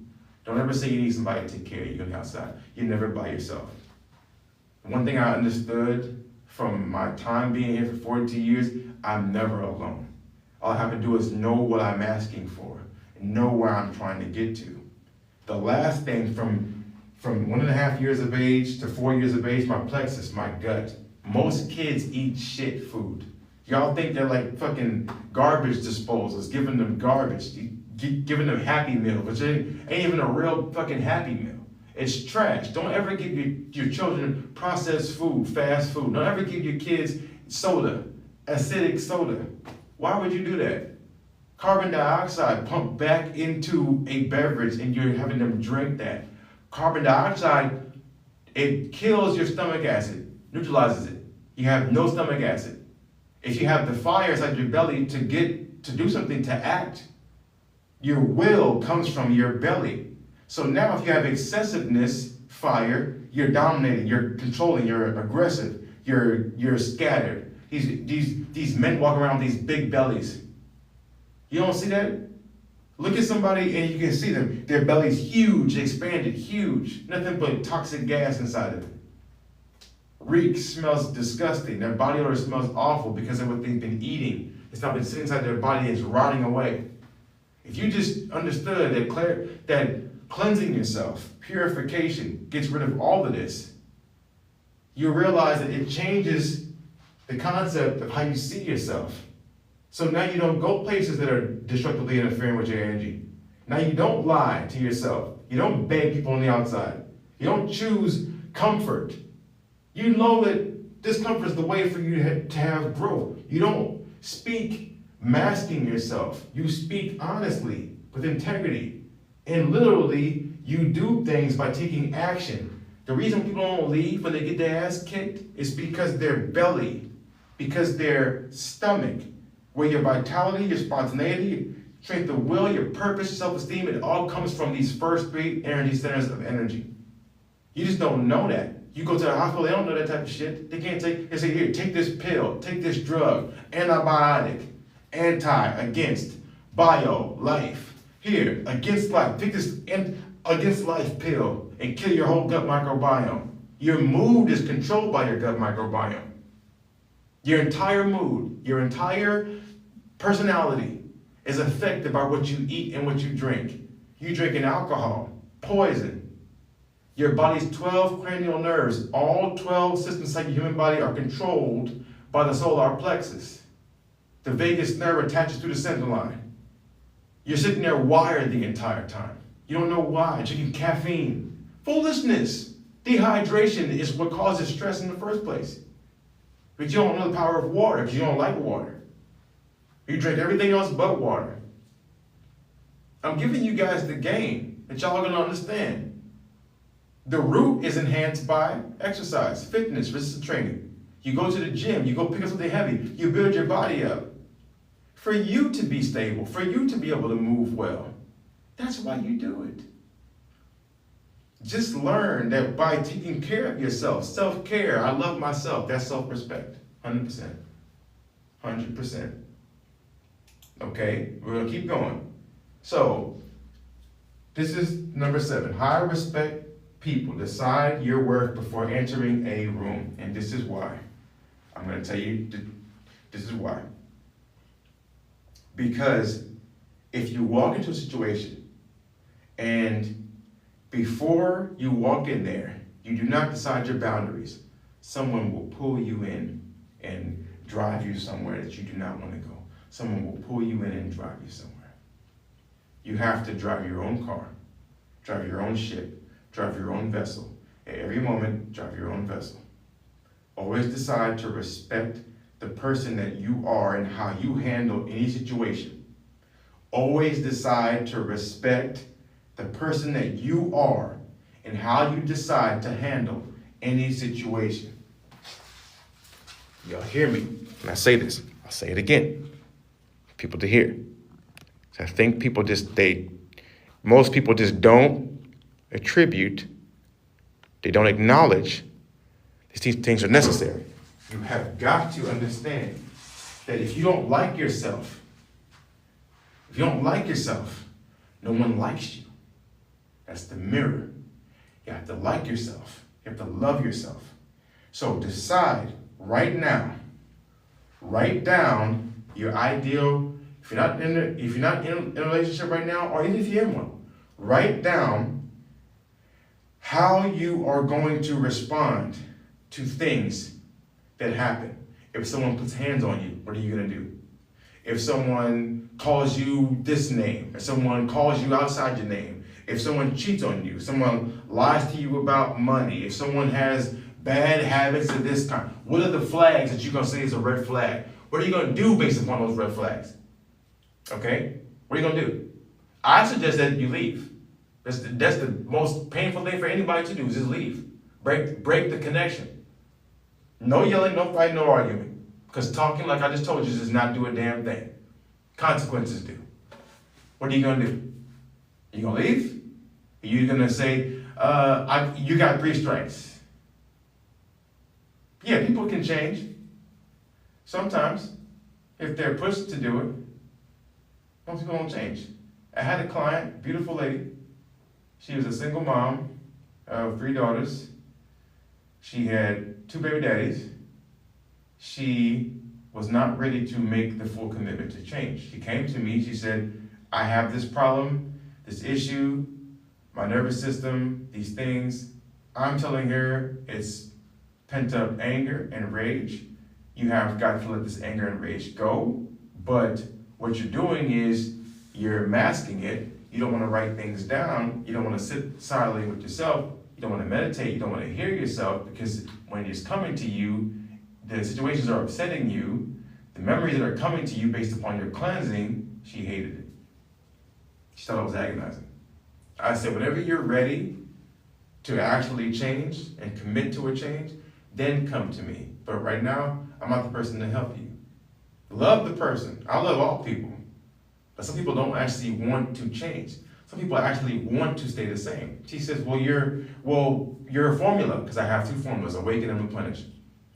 Don't ever say you need somebody to take care of you on the outside. You're never by yourself. One thing I understood from my time being here for 42 years, I'm never alone. All I have to do is know what I'm asking for and know where I'm trying to get to. The last thing from 1.5 years of age to 4 years of age, my plexus, my gut. Most kids eat shit food. Y'all think they're like fucking garbage disposals, giving them garbage, giving them Happy Meal, which ain't even a real fucking Happy Meal. It's trash. Don't ever give your children processed food, fast food. Don't ever give your kids soda, acidic soda. Why would you do that? Carbon dioxide pumped back into a beverage and you're having them drink that. Carbon dioxide, it kills your stomach acid, neutralizes it. You have no stomach acid. If you have the fire inside your belly to do something, to act, your will comes from your belly. So now if you have excessiveness, fire, you're dominating, you're controlling, you're aggressive, you're scattered. These men walk around with these big bellies. You don't see that? Look at somebody and you can see them. Their belly's huge, expanded, huge. Nothing but toxic gas inside of it. Reeks, smells disgusting. Their body odor smells awful because of what they've been eating. It's not been sitting inside their body and it's rotting away. If you just understood that cleansing yourself, purification, gets rid of all of this, you realize that it changes the concept of how you see yourself. So now you don't go places that are destructively interfering with your energy. Now you don't lie to yourself. You don't beg people on the outside. You don't choose comfort. You know that discomfort is the way for you to have growth. You don't speak masking yourself. You speak honestly, with integrity. And literally, you do things by taking action. The reason people don't leave when they get their ass kicked is because their belly, because their stomach, where your vitality, your spontaneity, strength of will, your purpose, your self-esteem, it all comes from these first 3 energy centers of energy. You just don't know that. You go to the hospital, they don't know that type of shit. They can't they say, here, take this pill, take this drug, antibiotic, against, bio, life. Here, against life, take this against life pill and kill your whole gut microbiome. Your mood is controlled by your gut microbiome. Your entire mood, your entire personality is affected by what you eat and what you drink. You drinking alcohol, poison. Your body's 12 cranial nerves, all 12 systems inside your human body are controlled by the solar plexus. The vagus nerve attaches to the center line. You're sitting there wired the entire time. You don't know why. Drinking caffeine. Foolishness. Dehydration is what causes stress in the first place. But you don't know the power of water because you don't like water. You drink everything else but water. I'm giving you guys the game that y'all are going to understand. The root is enhanced by exercise, fitness, resistance training. You go to the gym, you go pick up something heavy, you build your body up. For you to be stable, for you to be able to move well. That's why you do it. Just learn that by taking care of yourself, self-care, I love myself, that's self-respect, 100%. 100%. Okay, we're gonna keep going. So, this is number 7. High respect people. Decide your worth before entering a room. And this is why. I'm gonna tell you, this is why. Because if you walk into a situation and before you walk in there, you do not decide your boundaries, someone will pull you in and drive you somewhere that you do not want to go. Someone will pull you in and drive you somewhere. You have to drive your own car, drive your own ship, drive your own vessel. At every moment, drive your own vessel. Always decide to respect the person that you are and how you handle any situation. Always decide to respect the person that you are and how you decide to handle any situation. Y'all hear me when I say this? I'll say it again. People to hear. So I think most people just don't attribute, they don't acknowledge that these things are necessary. You have got to understand that if you don't like yourself, no one likes you. That's the mirror. You have to like yourself. You have to love yourself. So decide right now, write down your ideal, if you're not in a relationship right now, or even if you're in one, Write down how you are going to respond to things that happen. If someone puts hands on you, what are you going to do? If someone calls you this name, if someone calls you outside your name, if someone cheats on you, if someone lies to you about money, if someone has bad habits of this kind, what are the flags that you're going to say is a red flag? What are you going to do based upon those red flags? Okay? What are you going to do? I suggest that you leave. That's the most painful thing for anybody to do is just leave. Break the connection. No yelling, no fighting, no arguing. Because talking, like I just told you, does not do a damn thing. Consequences do. What are you going to do? Are you going to leave? Are you going to say, you got 3 strikes? Yeah, people can change. Sometimes, if they're pushed to do it, most people don't change. I had a client, beautiful lady. She was a single mom of 3 daughters. She had 2 baby daddies. She was not ready to make the full commitment to change. She came to me, she said, I have this problem, this issue, my nervous system, these things. I'm telling her it's pent up anger and rage. You have got to let this anger and rage go, but what you're doing is you're masking it. You don't want to write things down. You don't want to sit silently with yourself. You don't want to meditate. You don't want to hear yourself, because when it's coming to you, the situations are upsetting you. The memories that are coming to you based upon your cleansing, she hated it. She thought it was agonizing. I said, whenever you're ready to actually change and commit to a change, then come to me. But right now, I'm not the person to help you. Love the person. I love all people. But some people don't actually want to change. Some people actually want to stay the same. She says, well, you're a formula, because I have 2 formulas, Awaken and Replenish.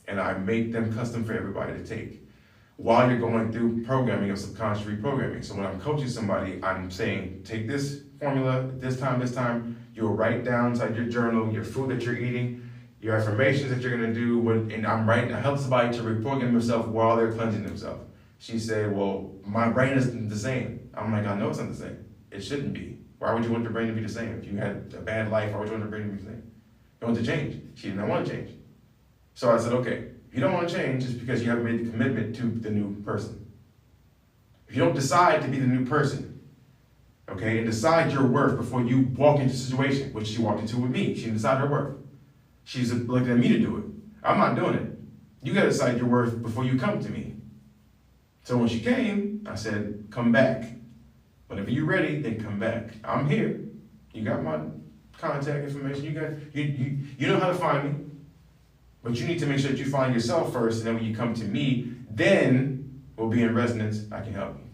And I make them custom for everybody to take while you're going through programming of subconscious reprogramming. So when I'm coaching somebody, I'm saying, take this formula, this time, you'll write down inside your journal your food that you're eating, your affirmations that you're going to do, and I help somebody to reprogram themselves while they're cleansing themselves. She said, well, my brain isn't the same. I'm like, I know it's not the same. It shouldn't be. Why would you want your brain to be the same? If you had a bad life, why would you want your brain to be the same? You want to change. She didn't want to change. So I said, okay, if you don't want to change, it's because you haven't made the commitment to the new person. If you don't decide to be the new person, okay, and decide your worth before you walk into a situation, which she walked into with me, she didn't decide her worth. She's looking at me to do it. I'm not doing it. You got to decide your worth before you come to me. So when she came, I said, come back. Whenever you're ready, then come back. I'm here. You got my contact information. You know how to find me. But you need to make sure that you find yourself first, and then when you come to me, then we'll be in resonance. I can help you.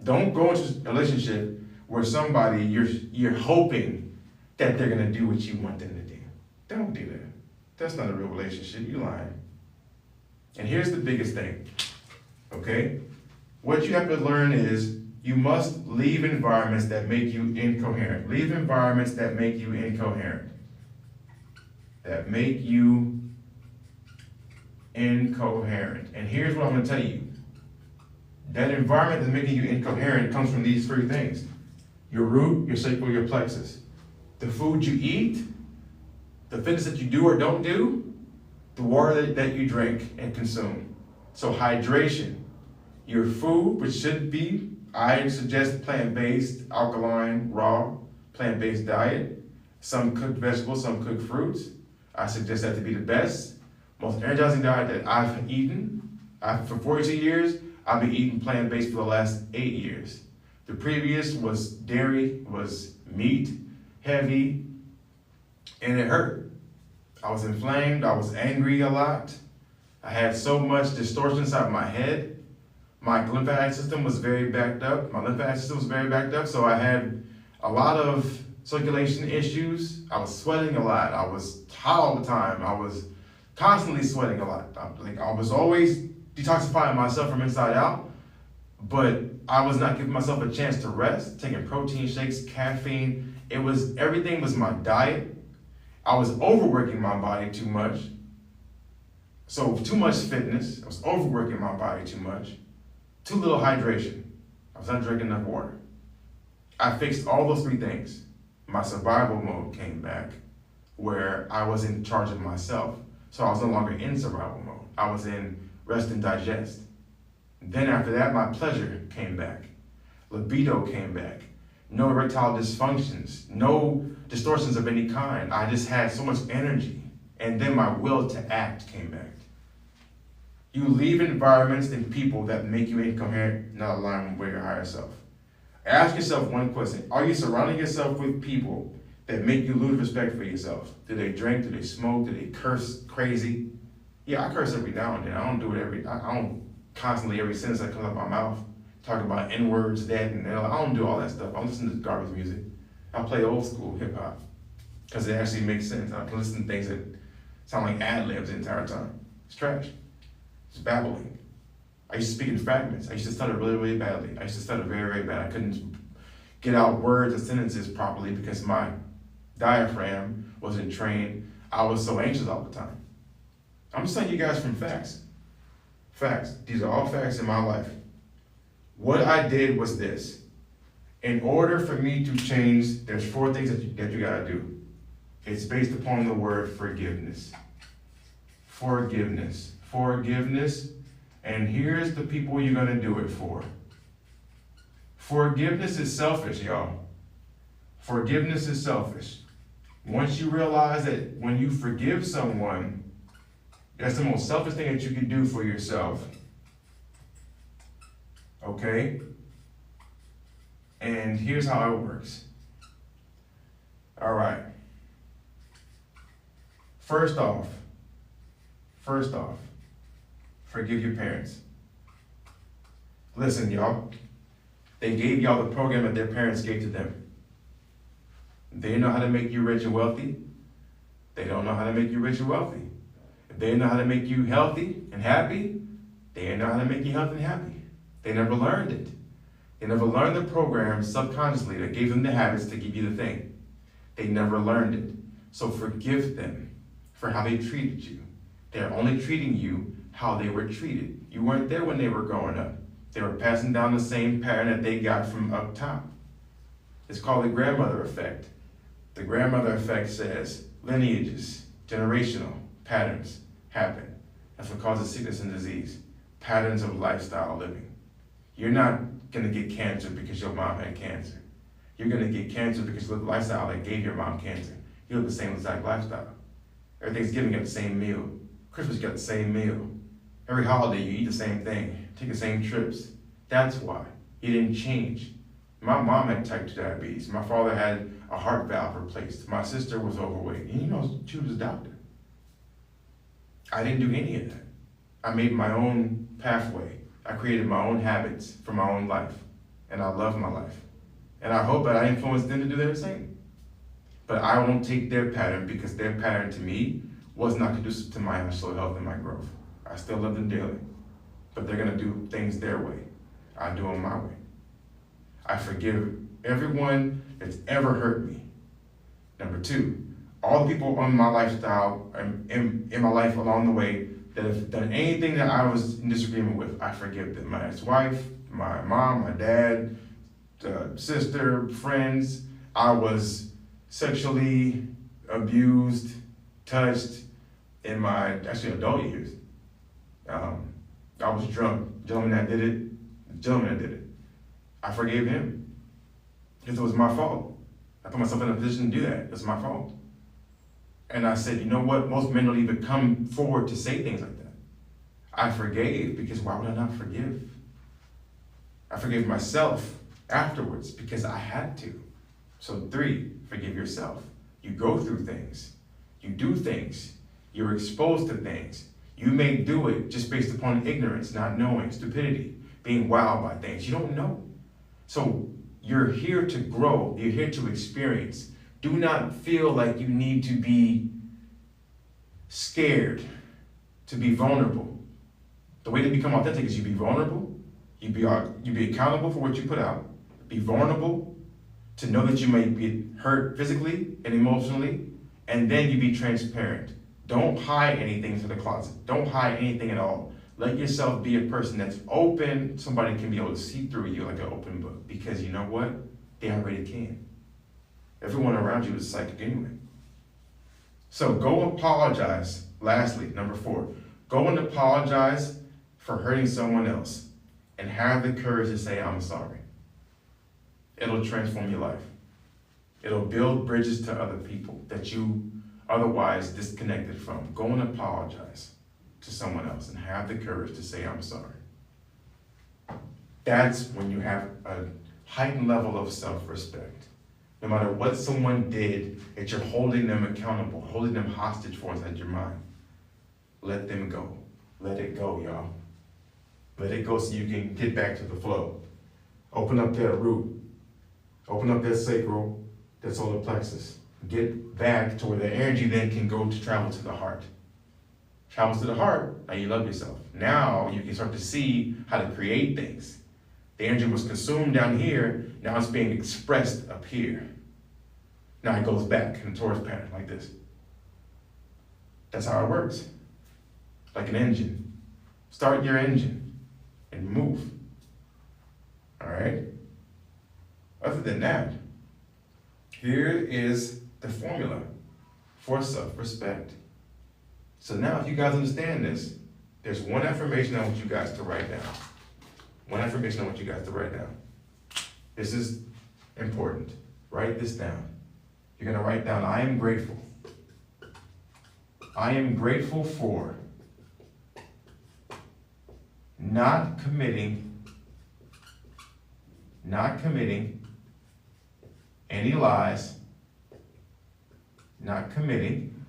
Don't go into a relationship where somebody you're hoping that they're gonna do what you want them to do. Don't do that. That's not a real relationship. You're lying. And here's the biggest thing. Okay? What you have to learn is you must leave environments that make you incoherent. Leave environments that make you incoherent. That make you incoherent. And here's what I'm going to tell you. That environment that's making you incoherent comes from these 3 things. Your root, your sacral, your plexus. The food you eat, the fitness that you do or don't do, the water that you drink and consume. So hydration. Your food, which should be, I suggest plant-based, alkaline, raw, plant-based diet. Some cooked vegetables, some cooked fruits. I suggest that to be the best, most energizing diet that I've eaten. For 42 years, I've been eating plant-based for the last 8 years. The previous was dairy, was meat, heavy, and it hurt. I was inflamed, I was angry a lot. I had so much distortion inside my head. My lymphatic system was very backed up. So I had a lot of circulation issues. I was sweating a lot. I was hot all the time. I was constantly sweating a lot. I was always detoxifying myself from inside out, but I was not giving myself a chance to rest, taking protein shakes, caffeine. Everything was my diet. I was overworking my body too much. So too much fitness. I was overworking my body too much. Too little hydration. I was not drinking enough water. I fixed all those three things. My survival mode came back, where I was in charge of myself. So I was no longer in survival mode. I was in rest and digest. Then after that, my pleasure came back. Libido came back. No erectile dysfunctions, no distortions of any kind. I just had so much energy. And then my will to act came back. You leave environments and people that make you incoherent, not aligned with your higher self. Ask yourself one question. Are you surrounding yourself with people that make you lose respect for yourself? Do they drink? Do they smoke? Do they curse crazy? Yeah, I curse every now and then. I don't do it I don't constantly, every sentence that comes out of my mouth, talk about N-words, that, and that. I don't do all that stuff. I listen to garbage music. I play old school hip hop because it actually makes sense. I can listen to things that sound like ad-libs the entire time. It's trash. It's babbling. I used to speak in fragments. I used to stutter really, really badly. I used to stutter very, very bad. I couldn't get out words and sentences properly because my diaphragm wasn't trained. I was so anxious all the time. I'm just telling you guys from facts. Facts. These are all facts in my life. What I did was this. In order for me to change, there's 4 things that you gotta do. It's based upon the word forgiveness. Forgiveness. Forgiveness. And here's the people you're gonna do it for. Forgiveness is selfish, y'all. Forgiveness is selfish. Once you realize that when you forgive someone, that's the most selfish thing that you can do for yourself. Okay? And here's how it works. All right. First off, forgive your parents. Listen, y'all. They gave y'all the program that their parents gave to them. They know how to make you rich and wealthy. They don't know how to make you rich and wealthy. If they know how to make you healthy and happy, they know how to make you healthy and happy. They never learned it. They never learned the program subconsciously that gave them the habits to give you the thing. They never learned it. So forgive them for how they treated you. They're only treating you how they were treated. You weren't there when they were growing up. They were passing down the same pattern that they got from up top. It's called the grandmother effect. The grandmother effect says lineages, generational patterns happen. That's what causes sickness and disease. Patterns of lifestyle living. You're not going to get cancer because your mom had cancer. You're going to get cancer because you live the lifestyle that gave your mom cancer. You live the same exact lifestyle. Every Thanksgiving, you get the same meal. Christmas, you get the same meal. Every holiday, you eat the same thing. Take the same trips. That's why. You didn't change. My mom had type 2 diabetes. My father had a heart valve replaced. My sister was overweight. And you know, she was a doctor. I didn't do any of that. I made my own pathway. I created my own habits for my own life. And I love my life. And I hope that I influenced them to do the same. But I won't take their pattern because their pattern to me was not conducive to my actual health and my growth. I still love them dearly. But they're going to do things their way. I do them my way. I forgive everyone that's ever hurt me. Number 2, all the people on my lifestyle, in my life along the way, that have done anything that I was in disagreement with, I forgive them. My ex-wife, my mom, my dad, sister, friends. I was sexually abused, touched in my actually adult years. I was drunk. Gentleman that did it. I forgave him because it was my fault. I put myself in a position to do that. It's my fault. And I said, you know what? Most men don't even come forward to say things like that. I forgave because why would I not forgive? I forgave myself afterwards because I had to. So 3, forgive yourself. You go through things. You do things. You're exposed to things. You may do it just based upon ignorance, not knowing, stupidity, being wowed by things. You don't know. So you're here to grow. You're here to experience. Do not feel like you need to be scared to be vulnerable. The way to become authentic is you be vulnerable. You be accountable for what you put out. Be vulnerable to know that you may be hurt physically and emotionally, and then you be transparent. Don't hide anything to the closet. Don't hide anything at all. Let yourself be a person that's open. Somebody can be able to see through you like an open book. Because you know what? They already can. Everyone around you is psychic anyway. So go apologize. Lastly, number 4, go and apologize for hurting someone else and have the courage to say, I'm sorry. It'll transform your life. It'll build bridges to other people that you otherwise disconnected from. Go and apologize to someone else and have the courage to say, I'm sorry. That's when you have a heightened level of self-respect. No matter what someone did, that you're holding them accountable, holding them hostage for inside your mind. Let them go. Let it go, y'all. Let it go so you can get back to the flow. Open up that root. Open up that sacral, that solar plexus. Get back to where the energy then can go to travel to the heart. Travels to the heart, now you love yourself. Now you can start to see how to create things. The energy was consumed down here, now it's being expressed up here. Now it goes back in a torus pattern like this. That's how it works. Like an engine. Start your engine and move. All right? Other than that, here is the formula for self-respect. So now if you guys understand this, there's one affirmation I want you guys to write down. One affirmation I want you guys to write down. This is important. Write this down. You're going to write down, I am grateful. I am grateful for not committing any lies, not committing.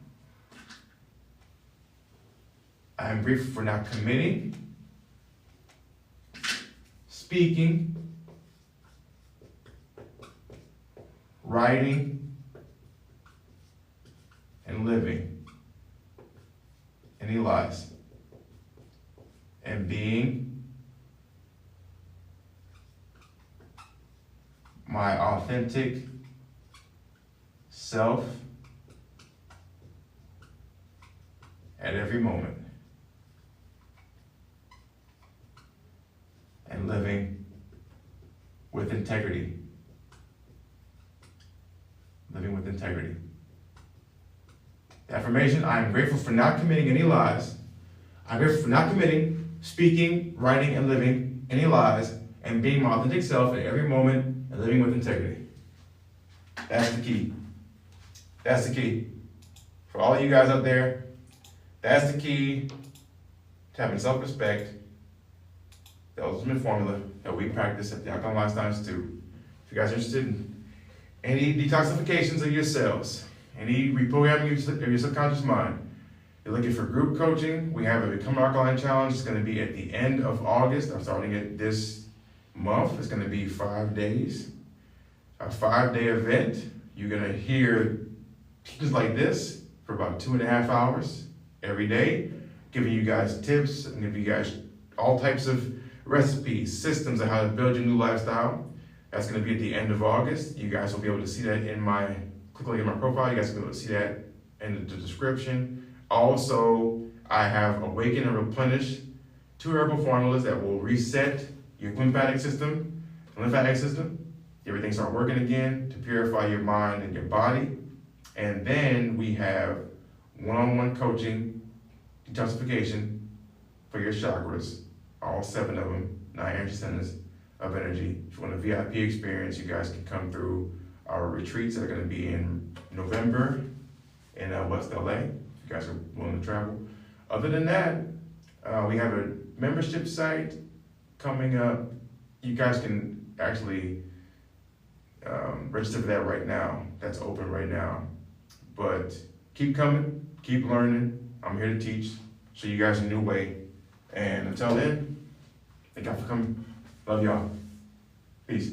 I am grateful for not committing, speaking, writing, and living any lies, and being my authentic self at every moment, and living with integrity. Living with integrity. The affirmation, I am grateful for not committing any lies. I'm grateful for not committing, speaking, writing, and living any lies, and being my authentic self at every moment, and living with integrity. That's the key. That's the key. For all of you guys out there, that's the key to having self-respect, the ultimate formula that we practice at the Alkalign Lifestyle Institute. If you guys are interested in any detoxifications of your cells, any reprogramming of your subconscious mind, you're looking for group coaching, we have a Become Alkalign Challenge. It's going to be at the end of August. I'm starting it this month. It's going to be 5 days. A 5-day event. You're going to hear teachings like this for about 2.5 hours every day, giving you guys tips and giving you guys all types of recipes, systems on how to build your new lifestyle. That's going to be at the end of August. You guys will be able to see that click in my profile. You guys will be able to see that in the description. Also, I have Awaken and Replenish, 2 herbal formulas that will reset your lymphatic system. Everything start working again to purify your mind and your body. And then we have one-on-one coaching, detoxification for your chakras, all 7 of them, 9 energy centers of energy. If you want a VIP experience, you guys can come through our retreats that are going to be in November in West LA. If you guys are willing to travel. Other than that, we have a membership site coming up. You guys can actually register for that right now. That's open right now. But keep coming, keep learning. I'm here to teach, show you guys a new way. And until then, thank y'all for coming. Love y'all. Peace.